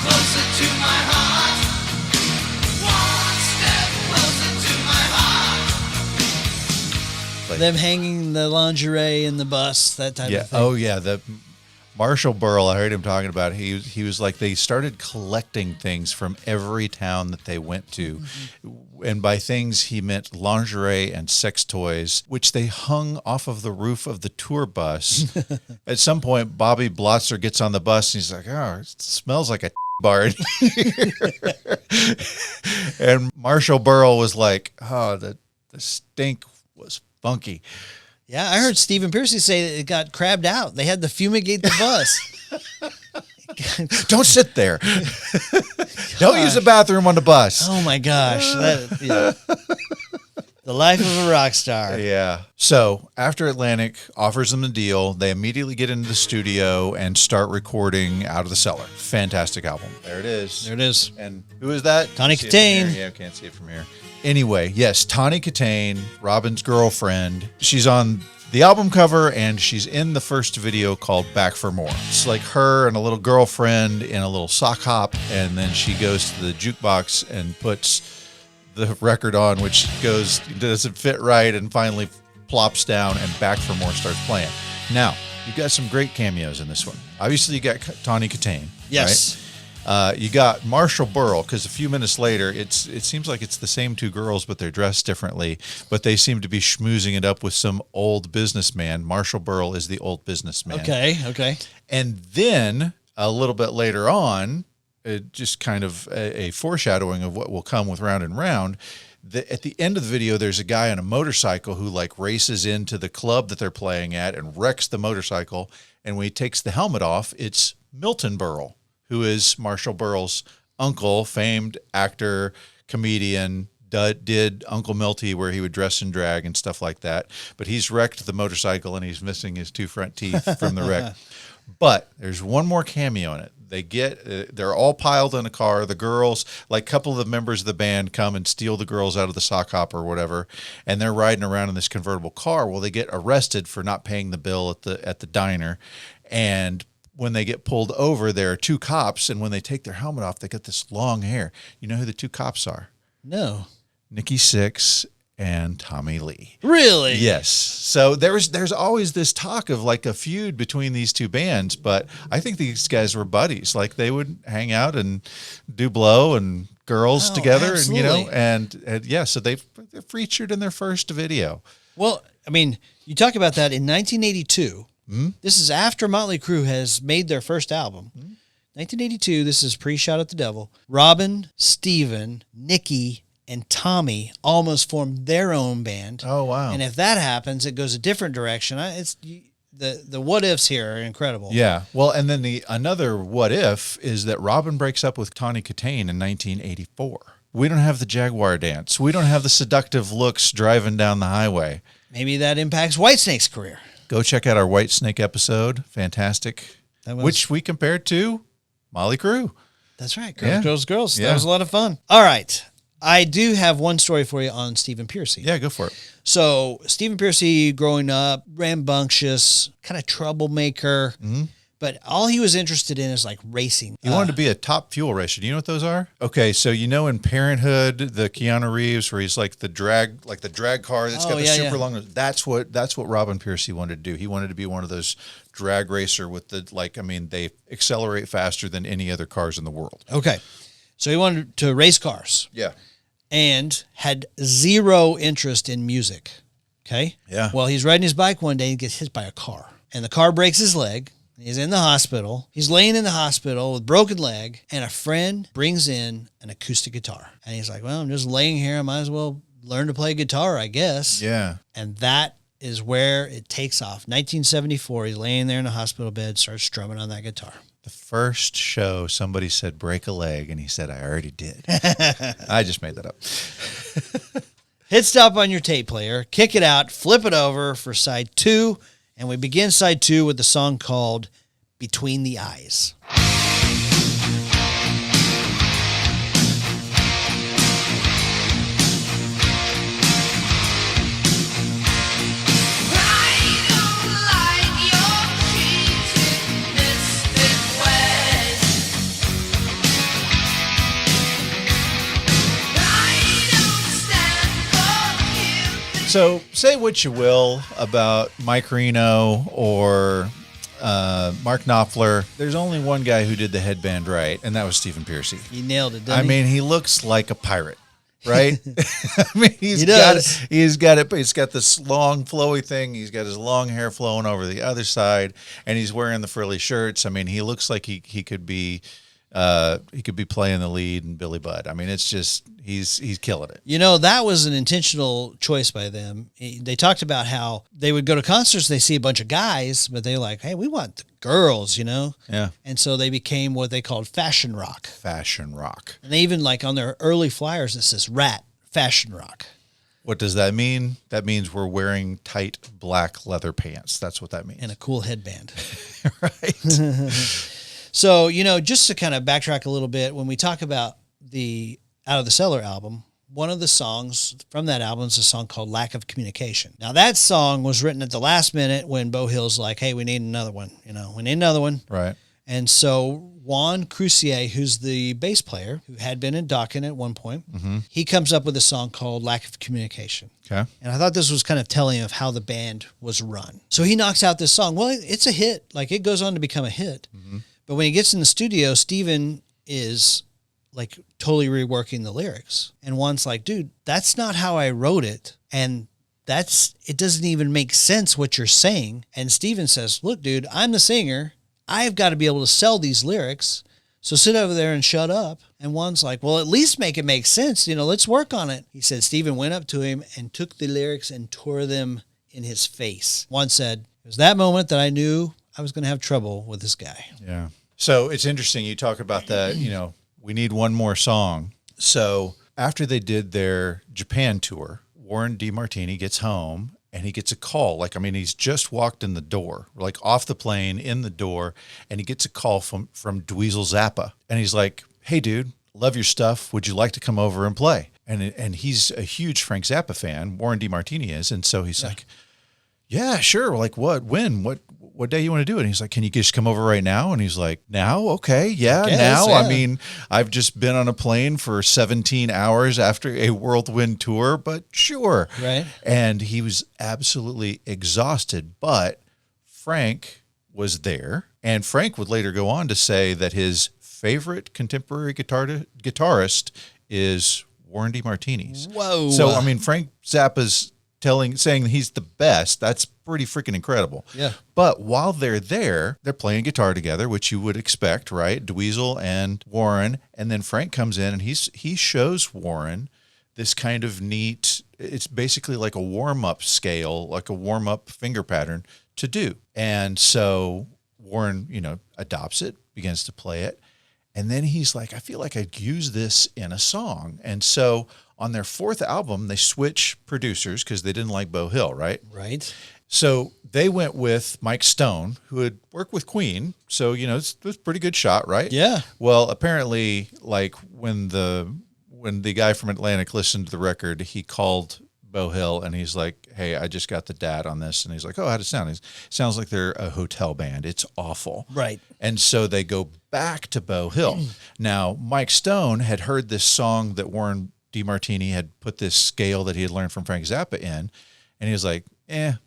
Closer to my heart. One step closer to my heart. Them hanging the lingerie in the bus, that type of thing. Oh, yeah. The Marshall Burrell, I heard him talking about it. He was like, they started collecting things from every town that they went to. Mm-hmm. And by things, he meant lingerie and sex toys, which they hung off of the roof of the tour bus. At some point, Bobby Blotzer gets on the bus and he's like, oh, it smells like a bar in here. And Marshall Burrell was like, oh, the stink was funky. Yeah, I heard Stephen Piercy say that it got crabbed out. They had to fumigate the bus. Don't sit there. Don't use the bathroom on the bus. Oh my gosh. The life of a rock star. Yeah. So after Atlantic offers them the deal, they immediately get into the studio and start recording Out of the Cellar. Fantastic album. There it is. There it is. And who is that? Tawny Kitaen. Yeah, I can't see it from here. Anyway, yes, Tawny Kitaen, Robin's girlfriend. She's on the album cover, and she's in the first video called Back for More. It's like her and a little girlfriend in a little sock hop, and then she goes to the jukebox and puts the record on, which doesn't fit right, and finally plops down, and Back for More starts playing. Now, you've got some great cameos in this one. Obviously, you got Tawny Kitaen. Yes. Right? You got Marshall Burrell, because a few minutes later, it seems like it's the same two girls, but they're dressed differently. But they seem to be schmoozing it up with some old businessman. Marshall Burrell is the old businessman. Okay. And then a little bit later on, just kind of a foreshadowing of what will come with Round and Round. At the end of the video, there's a guy on a motorcycle who like races into the club that they're playing at and wrecks the motorcycle. And when he takes the helmet off, it's Milton Berle, who is Marshall Burrell's uncle, famed actor, comedian, did Uncle Milty, where he would dress in drag and stuff like that. But he's wrecked the motorcycle and he's missing his two front teeth from the wreck. But there's one more cameo in it. they're all piled in a car. The girls, like a couple of the members of the band come and steal the girls out of the sock hopper or whatever, and they're riding around in this convertible car. Well, they get arrested for not paying the bill at the diner, and when they get pulled over, there are two cops, and when they take their helmet off, they got this long hair. You know who the two cops are? No. Nikki Sixx and Tommy Lee. Really? Yes. So there's always this talk of like a feud between these two bands, but I think these guys were buddies. Like they would hang out and do blow and girls together, absolutely. and yeah, so they're featured in their first video. Well, I mean, you talk about that in 1982. This is after Motley Crue has made their first album. 1982, this is pre-Shot at the Devil. Robbin, Steven, Nikki, and Tommy almost formed their own band. Oh, wow. And if that happens, it goes a different direction. The what ifs here are incredible. Yeah. Well, and then another what if is that Robbin breaks up with Tawny Kitaen in 1984. We don't have the Jaguar dance. We don't have the seductive looks driving down the highway. Maybe that impacts Whitesnake's career. Go check out our Whitesnake episode. Fantastic. Which we compared to Motley Crue. That's right. Girls. Yeah. That was a lot of fun. All right. I do have one story for you on Stephen Pearcy. Yeah, go for it. So Stephen Pearcy, growing up, rambunctious, kind of troublemaker, but all he was interested in is like racing. He wanted to be a top fuel racer. Do you know what those are? Okay, so you know in Parenthood, the Keanu Reeves, where he's like the drag car that's got the super long. That's what Robbin Crosby wanted to do. He wanted to be one of those drag racer with they accelerate faster than any other cars in the world. Okay, so he wanted to race cars. Yeah. And had zero interest in music. Okay? Yeah. Well, he's riding his bike one day and gets hit by a car. And the car breaks his leg. He's in the hospital. He's laying in the hospital with a broken leg. And a friend brings in an acoustic guitar. And he's like, well, I'm just laying here. I might as well learn to play guitar, I guess. Yeah. And that is where it takes off. 1974, he's laying there in a hospital bed, starts strumming on that guitar. The first show, somebody said, break a leg, and he said, I already did. I just made that up. Hit stop on your tape player, kick it out, flip it over for side 2, and we begin side 2 with the song called Between the Eyes. So say what you will about Mike Reno or Mark Knopfler. There's only one guy who did the headband right, and that was Stephen Pearcy. He nailed it, didn't he? mean, he looks like a pirate, right? I mean, He does. He's got this long flowy thing. He's got his long hair flowing over the other side, and he's wearing the frilly shirts. I mean, he looks like he could be playing the lead in Billy Budd. I mean, it's just he's killing it. You know, that was an intentional choice by them. They talked about how they would go to concerts, they see a bunch of guys, but they're like, hey, we want the girls, you know? Yeah. And so they became what they called fashion rock. Fashion rock. And they even, like, on their early flyers, it says Ratt, fashion rock. What does that mean? That means we're wearing tight black leather pants. That's what that means. And a cool headband. Right. So, you know, just to kind of backtrack a little bit, when we talk about the Out of the Cellar album, one of the songs from that album is a song called Lack of Communication. Now, that song was written at the last minute when Beau Hill's like, hey, we need another one. You know, we need another one. Right. And so Juan Crucier, who's the bass player, who had been in Dokken at one point, he comes up with a song called Lack of Communication. Okay. And I thought this was kind of telling of how the band was run. So he knocks out this song. Well, it's a hit. Like, it goes on to become a hit. But when he gets in the studio, Steven is like totally reworking the lyrics. And Juan's like, dude, that's not how I wrote it. And it doesn't even make sense what you're saying. And Steven says, look, dude, I'm the singer. I've got to be able to sell these lyrics. So sit over there and shut up. And Juan's like, well, at least make it make sense. You know, let's work on it. He said Steven went up to him and took the lyrics and tore them in his face. Juan said, it was that moment that I knew I was going to have trouble with this guy. Yeah. So it's interesting. You talk about that, you know, we need one more song. So after they did their Japan tour, Warren DeMartini gets home and he gets a call. Like, I mean, he's just walked in the door, like off the plane in the door, and he gets a call from Dweezil Zappa. And he's like, hey, dude, love your stuff. Would you like to come over and play? And he's a huge Frank Zappa fan. Warren DeMartini is. And so he's like, yeah, sure. Like what, when, what day you want to do it? And he's like, can you just come over right now? And he's like, now? Okay. Yeah. Now. Yeah. I mean, I've just been on a plane for 17 hours after a whirlwind tour, but sure. Right. And he was absolutely exhausted, but Frank was there. And Frank would later go on to say that his favorite contemporary guitarist is Warren DeMartini's. Whoa. So, I mean, Frank Zappa's saying he's the best. That's pretty freaking incredible. Yeah. But while they're there, they're playing guitar together, which you would expect, right? Dweezil and Warren. And then Frank comes in and he shows Warren this kind of neat, it's basically like a warm-up scale, like a warm-up finger pattern to do. And so Warren, adopts it, begins to play it. And then he's like, I feel like I'd use this in a song. And so on their fourth album, they switch producers because they didn't like Beau Hill, right? Right. So they went with Mike Stone, who had worked with Queen. So, it was a pretty good shot, right? Yeah. Well, apparently, like when the guy from Atlantic listened to the record, he called Beau Hill and he's like, hey, I just got the dad on this. And he's like, oh, how'd it sound? It sounds like they're a hotel band. It's awful. Right. And so they go back to Beau Hill. Now, Mike Stone had heard this song that Warren DeMartini had put this scale that he had learned from Frank Zappa in. And he was like,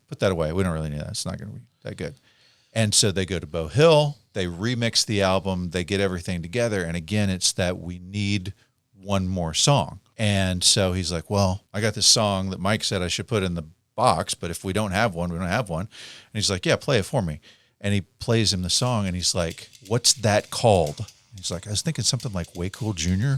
put that away. We don't really need that. It's not going to be that good. And so they go to Beau Hill. They remix the album. They get everything together. And again, it's that we need one more song. And so he's like, well, I got this song that Mike said I should put in the box, but if we don't have one, we don't have one. And he's like, yeah, play it for me. And he plays him the song and he's like, what's that called? He's like, I was thinking something like Way Cool Jr.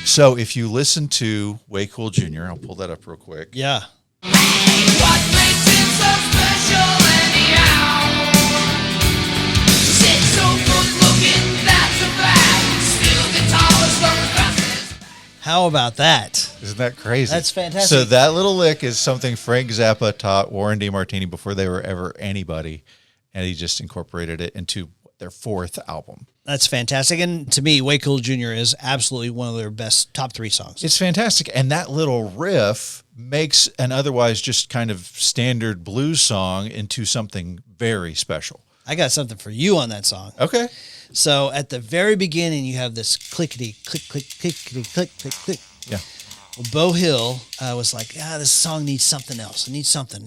So if you listen to Way Cool Jr., I'll pull that up real quick. Yeah. What makes him so special anyhow? Sit so good looking, that's a fact. Still the tallest of the fastest. How about that? Isn't that crazy? That's fantastic. So that little lick is something Frank Zappa taught Warren DeMartini before they were ever anybody, and he just incorporated it into their fourth album. That's fantastic. And to me, Way Cool Jr. is absolutely one of their best top 3 songs. It's fantastic. And that little riff makes an otherwise just kind of standard blues song into something very special. I got something for you on that song. Okay. So at the very beginning, you have this clickety, click, click, clickety, click, click, click. Yeah. Well, Beau Hill was like, this song needs something else. It needs something.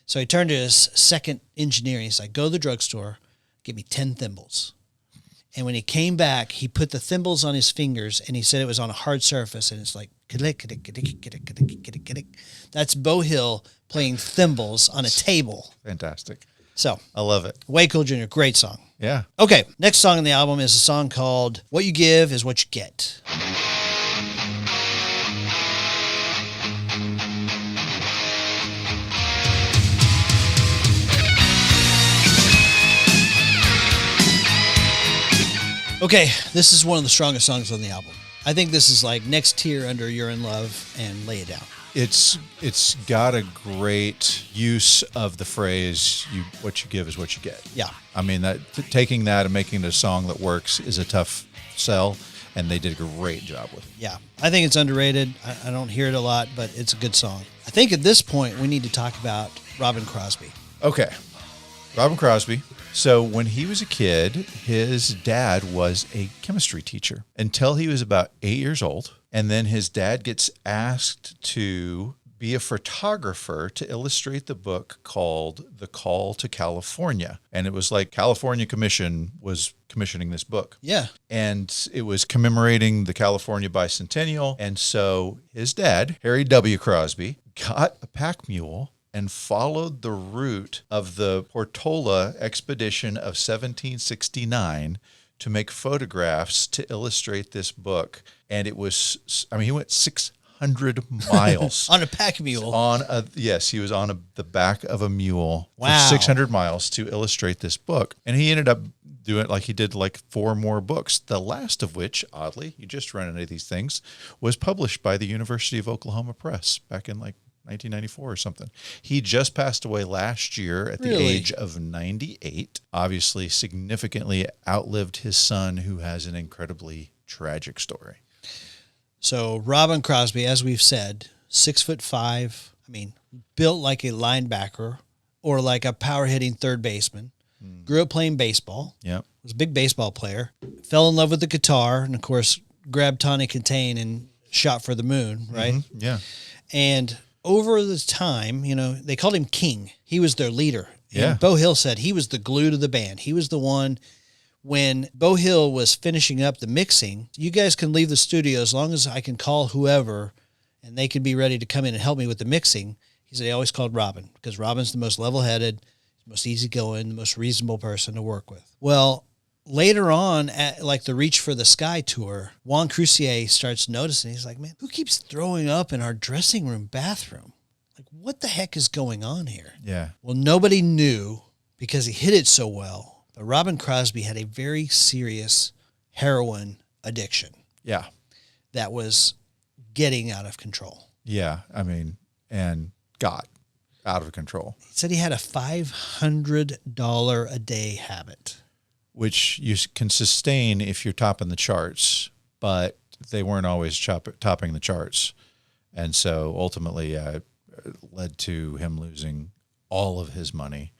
So he turned to his second engineer and he's like, go to the drugstore, give me 10 thimbles. And when he came back, he put the thimbles on his fingers and he said it was on a hard surface and it's like, that's Beau Hill playing thimbles on a table. Fantastic. So I love it. Way Cool Jr., great song. Yeah. Okay, next song on the album is a song called What You Give Is What You Get. Okay, this is one of the strongest songs on the album. I think this is like next tier under You're in Love and Lay It Down. It's got a great use of the phrase, what you give is what you get. Yeah. I mean, that taking that and making it a song that works is a tough sell, and they did a great job with it. Yeah. I think it's underrated. I don't hear it a lot, but it's a good song. I think at this point we need to talk about Robbin Crosby. Okay. Robbin Crosby. So when he was a kid, his dad was a chemistry teacher until he was about 8 years old. And then his dad gets asked to be a photographer to illustrate the book called The Call to California. And it was like California Commission was commissioning this book. Yeah. And it was commemorating the California bicentennial. And so his dad, Harry W. Crosby, got a pack mule and followed the route of the Portola expedition of 1769 to make photographs to illustrate this book. And it was, he went 600 600 miles. On a pack mule. Yes, he was on the back of a mule Wow. for 600 miles to illustrate this book. And he ended up doing it like he did like 4 more books, the last of which, oddly, you just run into these things, was published by the University of Oklahoma Press back in like 1994 or something. He just passed away last year at the age of 98. Obviously, significantly outlived his son, who has an incredibly tragic story. So Robbin Crosby, as we've said, 6'5", I mean, built like a linebacker or like a power hitting third baseman. Grew up playing baseball. Yeah. Was a big baseball player. Fell in love with the guitar and, of course, grabbed Tawny Contain and shot for the moon, right? Mm-hmm. Yeah. And over the time, you know, they called him King. He was their leader. And Yeah. Beau Hill said he was the glue to the band. He was the one when Beau Hill was finishing up the mixing. You guys can leave the studio as long as I can call whoever and they could be ready to come in and help me with the mixing. He said he always called Robbin because Robbin's the most level-headed, most easygoing, the most reasonable person to work with. Well, later on, at like the Reach for the Sky tour, Juan Crucier starts noticing. He's like, man, who keeps throwing up in our dressing room bathroom? Like, what the heck is going on here? Yeah. Well, nobody knew because he hit it so well. But Robbin Crosby had a very serious heroin addiction. Yeah. That was getting out of control. Yeah. I mean, and got out of control. He said he had a $500 a day habit. Which you can sustain if you're topping the charts, but they weren't always topping the charts. And so ultimately it led to him losing all of his money.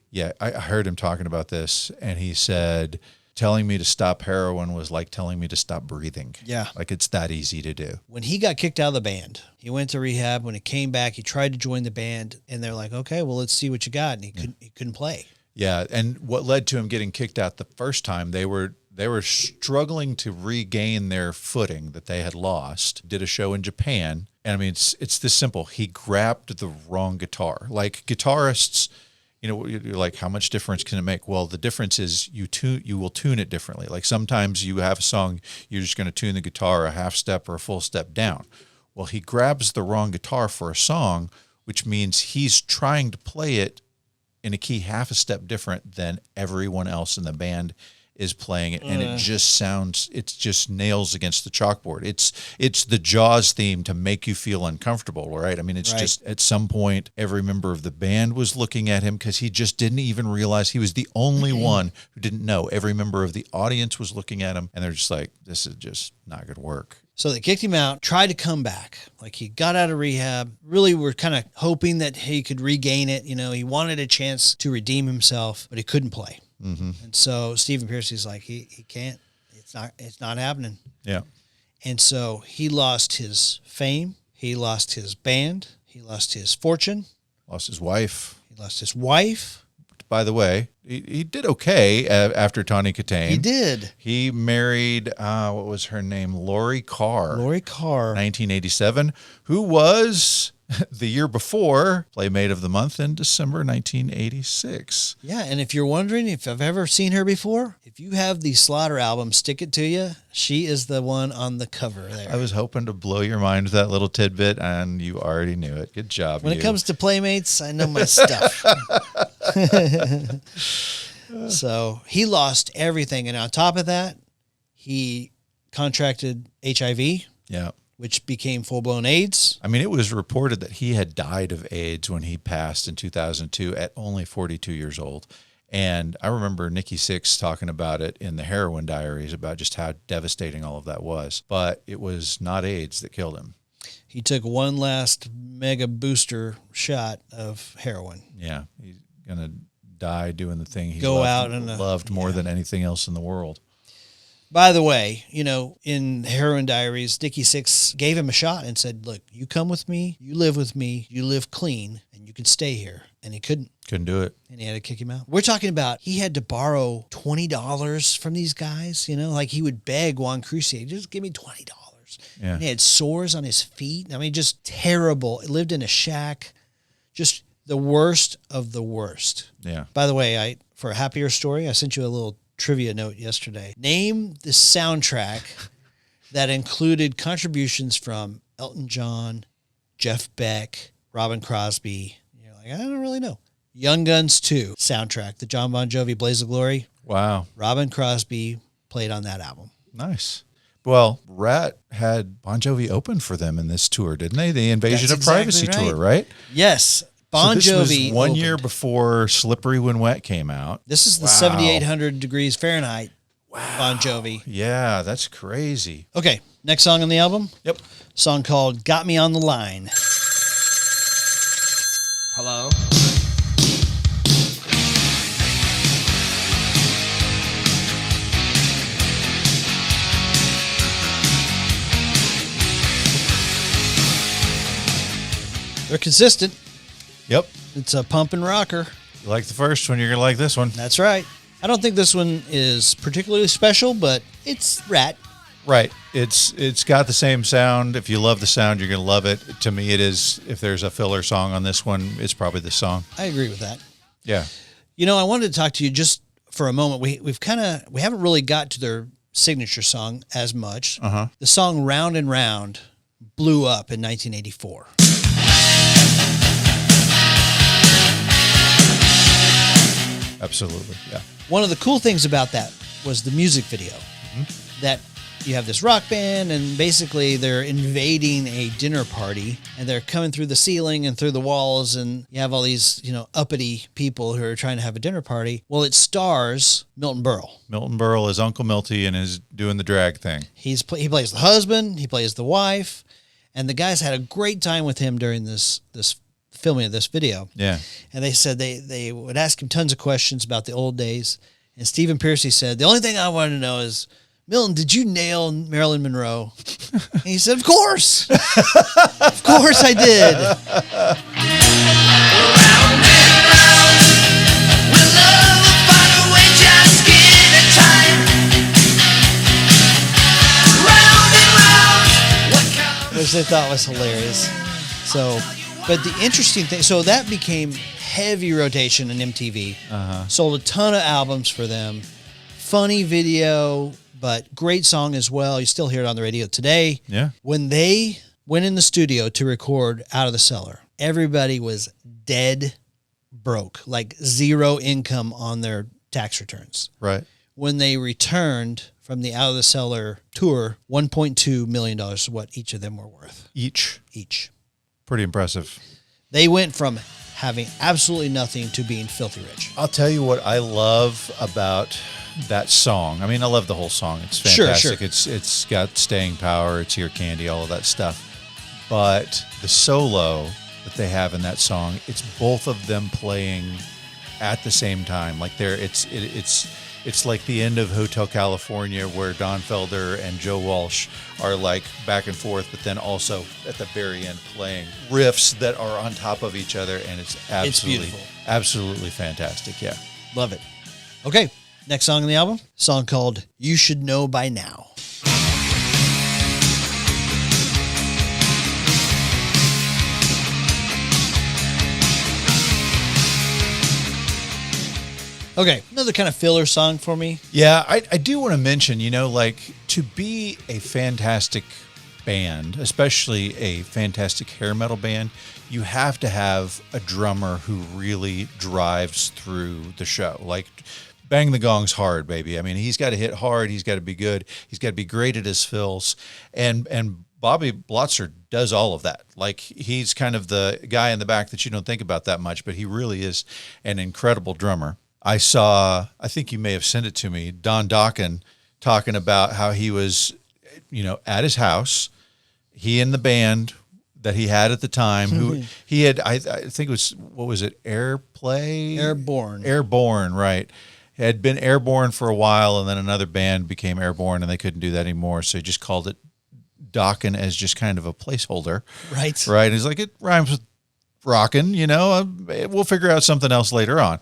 Yeah, I heard him talking about this, and he said, telling me to stop heroin was like telling me to stop breathing. Yeah. Like it's that easy to do. When he got kicked out of the band, he went to rehab. When he came back, he tried to join the band, and they're like, okay, well, let's see what you got. And he couldn't play. Yeah, and what led to him getting kicked out the first time, they were struggling to regain their footing that they had lost. Did a show in Japan, and I mean it's this simple. He grabbed the wrong guitar. Like guitarists, you know, you're like, how much difference can it make? Well, the difference is you will tune it differently. Like sometimes you have a song, you're just going to tune the guitar a half step or a full step down. Well, he grabs the wrong guitar for a song, which means he's trying to play it in a key half a step different than everyone else in the band is playing it. And it just nails against the chalkboard. It's the Jaws theme to make you feel uncomfortable, right? I mean, it's just at some point, every member of the band was looking at him because he just didn't even realize he was the only one who didn't know. Every member of the audience was looking at him, and they're just like, this is just not going to work. So they kicked him out, tried to come back. Like he got out of rehab, really were kind of hoping that he could regain it. You know, he wanted a chance to redeem himself, but he couldn't play. Mm-hmm. And so Stephen Pearcy's like, he can't, it's not happening. Yeah. And so he lost his fame. He lost his band. He lost his fortune. Lost his wife. He lost his wife. By the way, he did okay after Tawny Katane. He did. He married, what was her name? Lori Carr. 1987, who was the year before Playmate of the Month in December 1986. Yeah, and if you're wondering if I've ever seen her before, if you have the Slaughter album, Stick It To You, she is the one on the cover there. I was hoping to blow your mind with that little tidbit, and you already knew it. Good job, When it comes to Playmates, I know my stuff. So he lost everything, and on top of that, he contracted HIV. Yeah. Which became full-blown AIDS. I mean, it was reported that he had died of AIDS when he passed in 2002 at only 42 years old. And I remember Nikki Sixx talking about it in the Heroin Diaries about just how devastating all of that was. But it was not AIDS that killed him. He took one last mega booster shot of heroin. Yeah, he's going to die doing the thing he loved more than anything else in the world. By the way, you know, in Heroin Diaries, Nikki Sixx gave him a shot and said, look, you come with me, you live with me, you live clean, and you can stay here. And he couldn't. Couldn't do it. And he had to kick him out. We're talking about he had to borrow $20 from these guys, you know, like he would beg Juan Crucier, just give me $20. Yeah. And he had sores on his feet. I mean, just terrible. He lived in a shack. Just the worst of the worst. Yeah. By the way, for a happier story, I sent you a little trivia note yesterday. Name the soundtrack that included contributions from Elton John, Jeff Beck, Robbin Crosby. You're like, I don't really know. Young Guns 2 soundtrack, the John Bon Jovi Blaze of Glory. Wow. Robbin Crosby played on that album. Nice. Well, Ratt had Bon Jovi open for them in this tour, didn't they? The Invasion That's of Privacy exactly tour, right? Yes. Bon so this Jovi was one opened. year before Slippery When Wet came out. This is the 7,800 degrees Fahrenheit Bon Jovi. Yeah, that's crazy. Okay, next song on the album. Yep. Song called Got Me on the Line. Hello? They're consistent. Yep. It's a pump and rocker. You like the first one, you're going to like this one. That's right. I don't think this one is particularly special, but it's Ratt. Right. It's got the same sound. If you love the sound, you're going to love it. To me, it is. If there's a filler song on this one, it's probably this song. I agree with that. Yeah. You know, I wanted to talk to you just for a moment. We haven't really got to their signature song as much. The song Round and Round blew up in 1984. Absolutely. Yeah. One of the cool things about that was the music video. That you have this rock band, and basically they're invading a dinner party, and they're coming through the ceiling and through the walls, and you have all these, uppity people who are trying to have a dinner party. Well, it stars Milton Berle. Milton Berle is Uncle Milty and is doing the drag thing. He plays the husband, he plays the wife, and the guys had a great time with him during this filming of this video. Yeah. And they said they would ask him tons of questions about the old days. And Stephen Pearcy said, the only thing I wanted to know is, Milton, did you nail Marilyn Monroe? And he said, of course. Of course I did. Round and round, we'll love will find a way, just give it time. Round and round, what comes? Which they thought was hilarious. So, but the interesting thing, so that became heavy rotation on MTV. Sold a ton of albums for them. Funny video, but great song as well. You still hear it on the radio today. Yeah. When they went in the studio to record Out of the Cellar, everybody was dead broke, like zero income on their tax returns. Right. When they returned from the Out of the Cellar tour, $1.2 million is what each of them were worth. Each. Pretty impressive. They went from having absolutely nothing to being filthy rich. I'll tell you what I love about that song. I mean, I love the whole song. It's Sure, fantastic. sure. It's got staying power. It's Ear Candy, all of that stuff. But the solo that they have in that song, it's both of them playing at the same time. Like it's like the end of Hotel California, where Don Felder and Joe Walsh are like back and forth, but then also at the very end playing riffs that are on top of each other, and it's beautiful. Absolutely fantastic. Yeah. Love it. Okay, next song on the album, song called You Should Know By Now. Okay, another kind of filler song for me. Yeah, I do want to mention, like to be a fantastic band, especially a fantastic hair metal band, you have to have a drummer who really drives through the show. Like, bang the gongs hard, baby. I mean, he's got to hit hard. He's got to be good. He's got to be great at his fills. And Bobby Blotzer does all of that. Like, he's kind of the guy in the back that you don't think about that much, but he really is an incredible drummer. I think you may have sent it to me, Don Dokken talking about how he was, at his house, he and the band that he had at the time, who he had, I think it was, what was it? Airborne, right. Had been Airborne for a while, and then another band became Airborne, and they couldn't do that anymore. So he just called it Dokken as just kind of a placeholder. Right. Right. He's like, it rhymes with rockin', we'll figure out something else later on.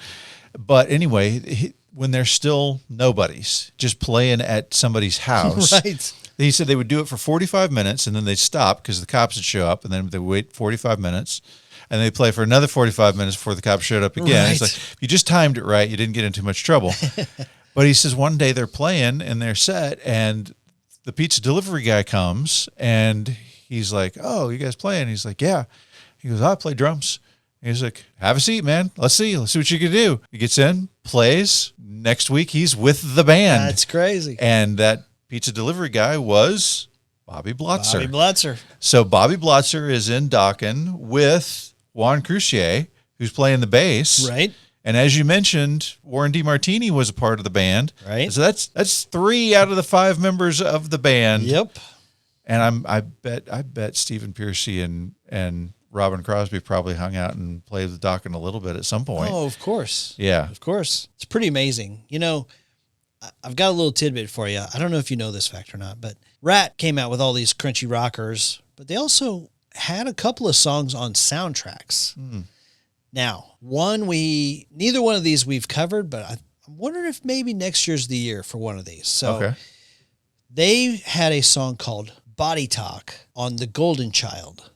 But anyway, when they're still nobodies, just playing at somebody's house, Right. He said they would do it for 45 minutes, and then they'd stop because the cops would show up, and then they'd wait 45 minutes, and they'd play for another 45 minutes before the cops showed up again. Right. It's like, if you just timed it right, you didn't get in too much trouble. But he says one day they're playing in their set, and the pizza delivery guy comes, and he's like, oh, you guys playing? He's like, yeah. He goes, I play drums. He's like, have a seat, man. Let's see what you can do. He gets in, plays. Next week, he's with the band. That's crazy. And that pizza delivery guy was Bobby Blotzer. Bobby Blotzer. So Bobby Blotzer is in Dokken with Juan Crucier, who's playing the bass. Right. And as you mentioned, Warren DeMartini was a part of the band. Right. So that's 3 out of the 5 members of the band. Yep. And I bet Stephen Piercy and Robbin Crosby probably hung out and played with Dokken a little bit at some point. Oh, of course. Yeah. Of course. It's pretty amazing. You know, I've got a little tidbit for you. I don't know if you know this fact or not, but Ratt came out with all these crunchy rockers, but they also had a couple of songs on soundtracks. Now, neither one of these we've covered, but I'm wondering if maybe next year's the year for one of these. So they had a song called Body Talk on The Golden Child.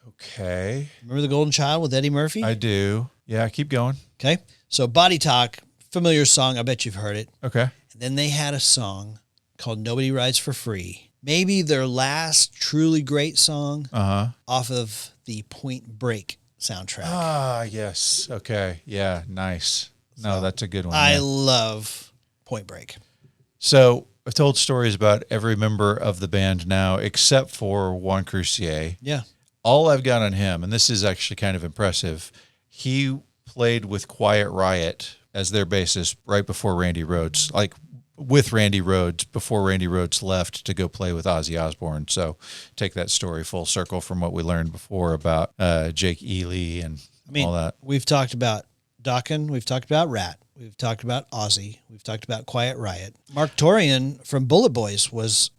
Okay. Remember The Golden Child with Eddie Murphy? I do. Yeah, keep going. Okay. So Body Talk, familiar song. I bet you've heard it. Okay. And then they had a song called Nobody Rides for Free. Maybe their last truly great song off of the Point Break soundtrack. Ah, yes. Okay. Yeah, nice. No, that's a good one. I love Point Break. So I've told stories about every member of the band now, except for Juan Crucier. Yeah. All I've got on him, and this is actually kind of impressive, he played with Quiet Riot as their bassist right before Randy Rhoads, like with Randy Rhoads before Randy Rhoads left to go play with Ozzy Osbourne. So take that story full circle from what we learned before about Jake Ely and all that. We've talked about Dokken. We've talked about Ratt. We've talked about Ozzy. We've talked about Quiet Riot. Mark Torian from Bullet Boys was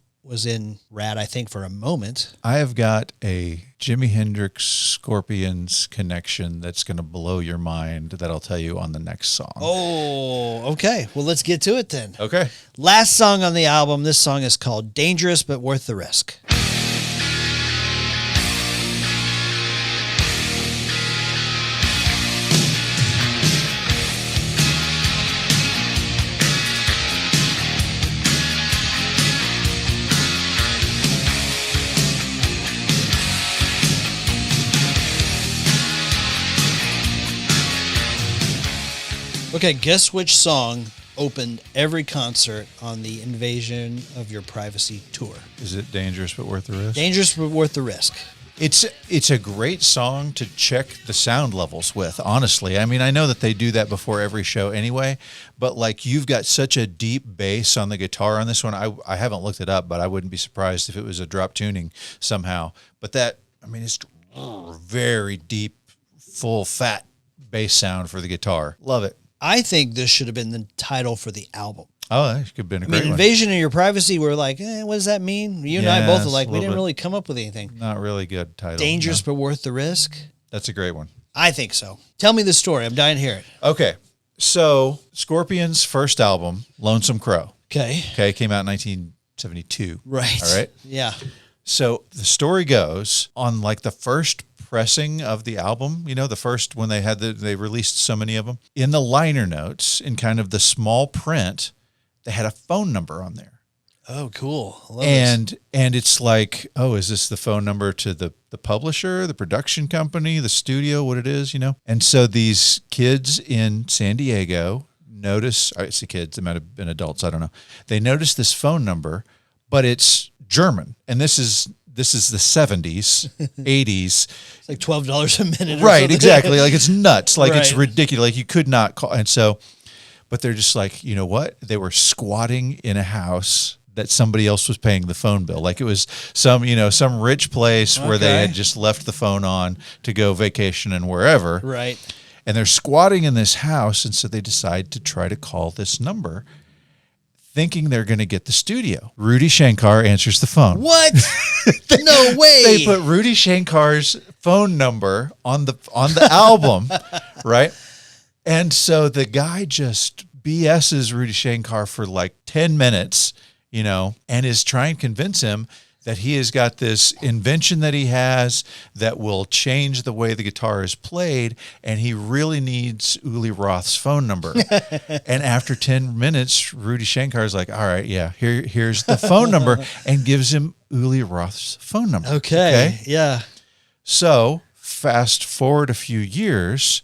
in Ratt, I think, for a moment. I have got a Jimi Hendrix Scorpions connection that's going to blow your mind that I'll tell you on the next song. Oh, okay. Well, let's get to it then. Okay. Last song on the album. This song is called Dangerous But Worth the Risk. Okay, guess which song opened every concert on the Invasion of Your Privacy tour? Is it Dangerous But Worth the Risk? Dangerous But Worth the Risk. It's a great song to check the sound levels with, honestly. I mean, I know that they do that before every show anyway, but like you've got such a deep bass on the guitar on this one. I haven't looked it up, but I wouldn't be surprised if it was a drop tuning somehow. But that, I mean, it's very deep, full, fat bass sound for the guitar. Love it. I think this should have been the title for the album. Oh, that could have been a great one. Invasion of Your Privacy, we're like, what does that mean? You and I both are like, we didn't really come up with anything. Not really good title. Dangerous But Worth the Risk? That's a great one. I think so. Tell me the story. I'm dying to hear it. Okay. So Scorpions' first album, Lonesome Crow. Okay, came out in 1972. right. All right. Yeah. So the story goes on like the first pressing of the album, you know, the first when they released so many of them, in the liner notes, in kind of the small print, they had a phone number on there. Oh, cool. I love and it's like, oh, is this the phone number to the publisher, the production company, the studio, what it is, you know? And so these kids in San Diego notice, I say kids, they might have been adults, I don't know. They notice this phone number, but it's German. And this is the 70s, 80s. It's like $12 a minute. Right, exactly. Like it's nuts. Like Right. it's ridiculous. Like you could not call. And so, but they're just like, you know what? They were squatting in a house that somebody else was paying the phone bill. Like it was some rich place where they had just left the phone on to go vacation and wherever. Right. And they're squatting in this house. And so they decide to try to call this number, thinking they're going to get the studio. Rudy Shankar answers the phone. What? No way. They put Rudy Shankar's phone number on the album, right? And so the guy just BS's Rudy Shankar for like 10 minutes, you know, and is trying to convince him that he has got this invention that he has that will change the way the guitar is played, and he really needs Uli Roth's phone number. And after 10 minutes, Rudy Shankar is like, all right, yeah, here's the phone number, and gives him Uli Roth's phone number. Okay, yeah. So fast forward a few years,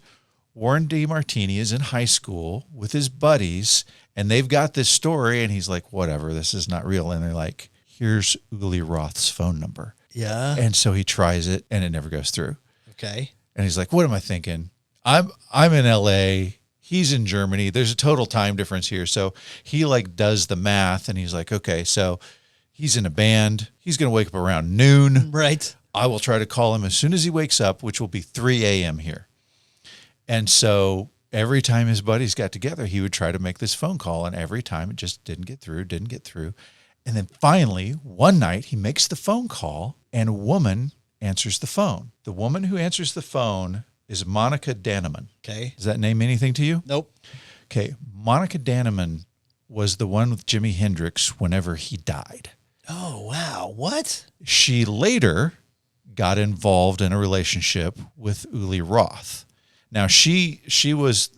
Warren DeMartini is in high school with his buddies, and they've got this story, and he's like, whatever, this is not real. And they're like, here's Uli Roth's phone number. Yeah. And so he tries it, and it never goes through. Okay. And he's like, what am I thinking? I'm in LA. He's in Germany. There's a total time difference here. So he like does the math, and he's like, okay, so he's in a band. He's going to wake up around noon. Right. I will try to call him as soon as he wakes up, which will be 3 a.m. here. And so every time his buddies got together, he would try to make this phone call, and every time it just didn't get through. And then finally, one night, he makes the phone call, and a woman answers the phone. The woman who answers the phone is Monica Danneman. Okay. Does that name anything to you? Nope. Okay. Monica Danneman was the one with Jimi Hendrix whenever he died. Oh, wow. What? She later got involved in a relationship with Uli Roth. Now, she was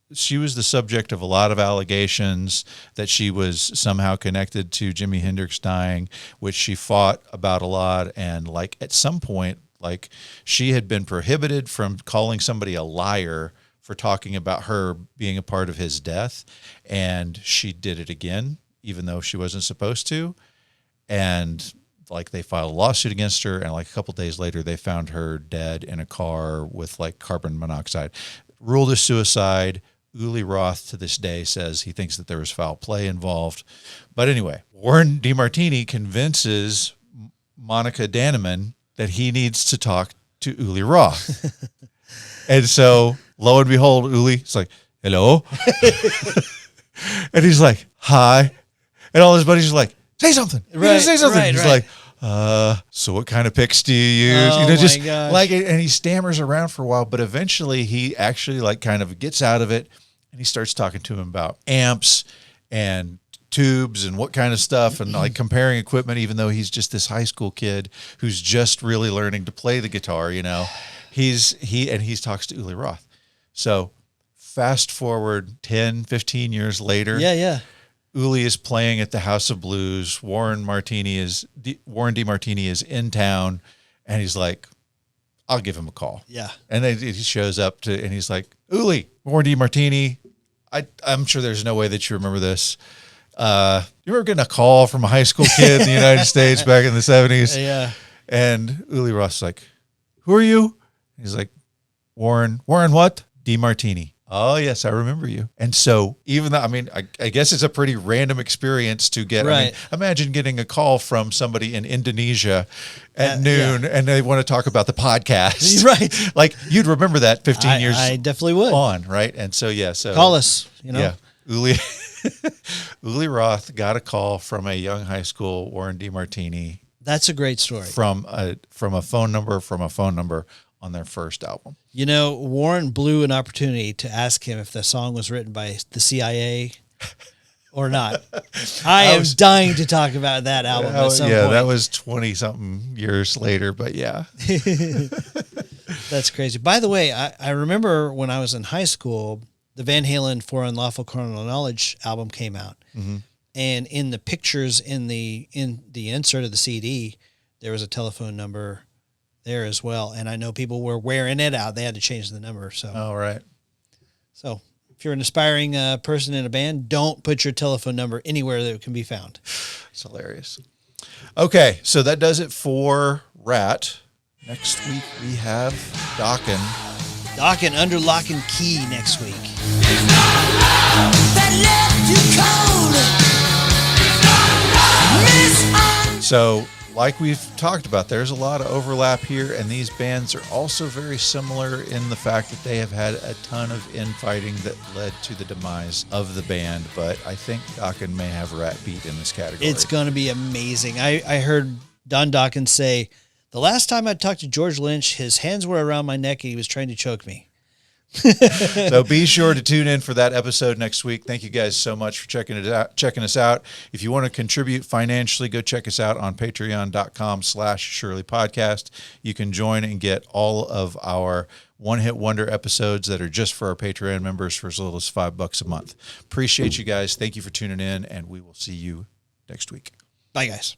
the subject of a lot of allegations that she was somehow connected to Jimi Hendrix dying, which she fought about a lot. And like at some point, like she had been prohibited from calling somebody a liar for talking about her being a part of his death. And she did it again, even though she wasn't supposed to. And like they filed a lawsuit against her. And like a couple days later, they found her dead in a car with like carbon monoxide. Ruled as suicide. Uli Roth to this day says he thinks that there was foul play involved. But anyway, Warren DeMartini convinces Monica Danneman that he needs to talk to Uli Roth. And so, lo and behold, Uli's like, hello? And he's like, hi. And all his buddies are like, say something. Right, Say something. right, He's right. like, so what kind of picks do you use? Oh, you know, just my gosh. like, and he stammers around for a while, but eventually he actually like kind of gets out of it, and he starts talking to him about amps and tubes and what kind of stuff, and like comparing equipment, even though he's just this high school kid who's just really learning to play the guitar, you know. He talks to Uli Roth. So fast forward 10, 15 years later. Yeah. Uli is playing at the House of Blues. Warren DeMartini is in town, and he's like, I'll give him a call. Yeah. And then he shows up and he's like, Uli, Warren DeMartini, I'm sure there's no way that you remember this. You remember getting a call from a high school kid in the United States back in the 70s? Yeah. And Uli Roth's like, who are you? He's like, Warren what? DeMartini. Oh, yes, I remember you. And so even though, I mean, I guess it's a pretty random experience to get. Right. I mean, imagine getting a call from somebody in Indonesia at noon and they want to talk about the podcast. Right. Like you'd remember that 15 years I definitely would. on, right? And so, yeah. So Call us, you know. Yeah. Uli Roth got a call from a young high school Warren DeMartini. That's a great story. From a phone number on their first album. You know, Warren blew an opportunity to ask him if the song was written by the CIA or not. I am dying to talk about that album at some point. That was 20-something years later, but yeah. That's crazy. By the way, I remember when I was in high school, the Van Halen For Unlawful Carnal Knowledge album came out. Mm-hmm. And in the pictures in the insert of the CD, there was a telephone number there as well. And I know people were wearing it out. They had to change the number. So, all right. So if you're an aspiring person in a band, don't put your telephone number anywhere that it can be found. It's hilarious. Okay. So that does it for Ratt. Next week we have Dokken. Dokken under lock and key next week. So, like we've talked about, there's a lot of overlap here, and these bands are also very similar in the fact that they have had a ton of infighting that led to the demise of the band, but I think Dokken may have Ratt beat in this category. It's going to be amazing. I heard Don Dokken say, the last time I talked to George Lynch, his hands were around my neck and he was trying to choke me. So be sure to tune in for that episode next week. Thank you guys so much for checking us out. If you want to contribute financially, go check us out on patreon.com/Shirley Podcast. You can join and get all of our one-hit wonder episodes that are just for our Patreon members for as little as $5 a month. Appreciate you guys. Thank you for tuning in, and we will see you next week. Bye, guys.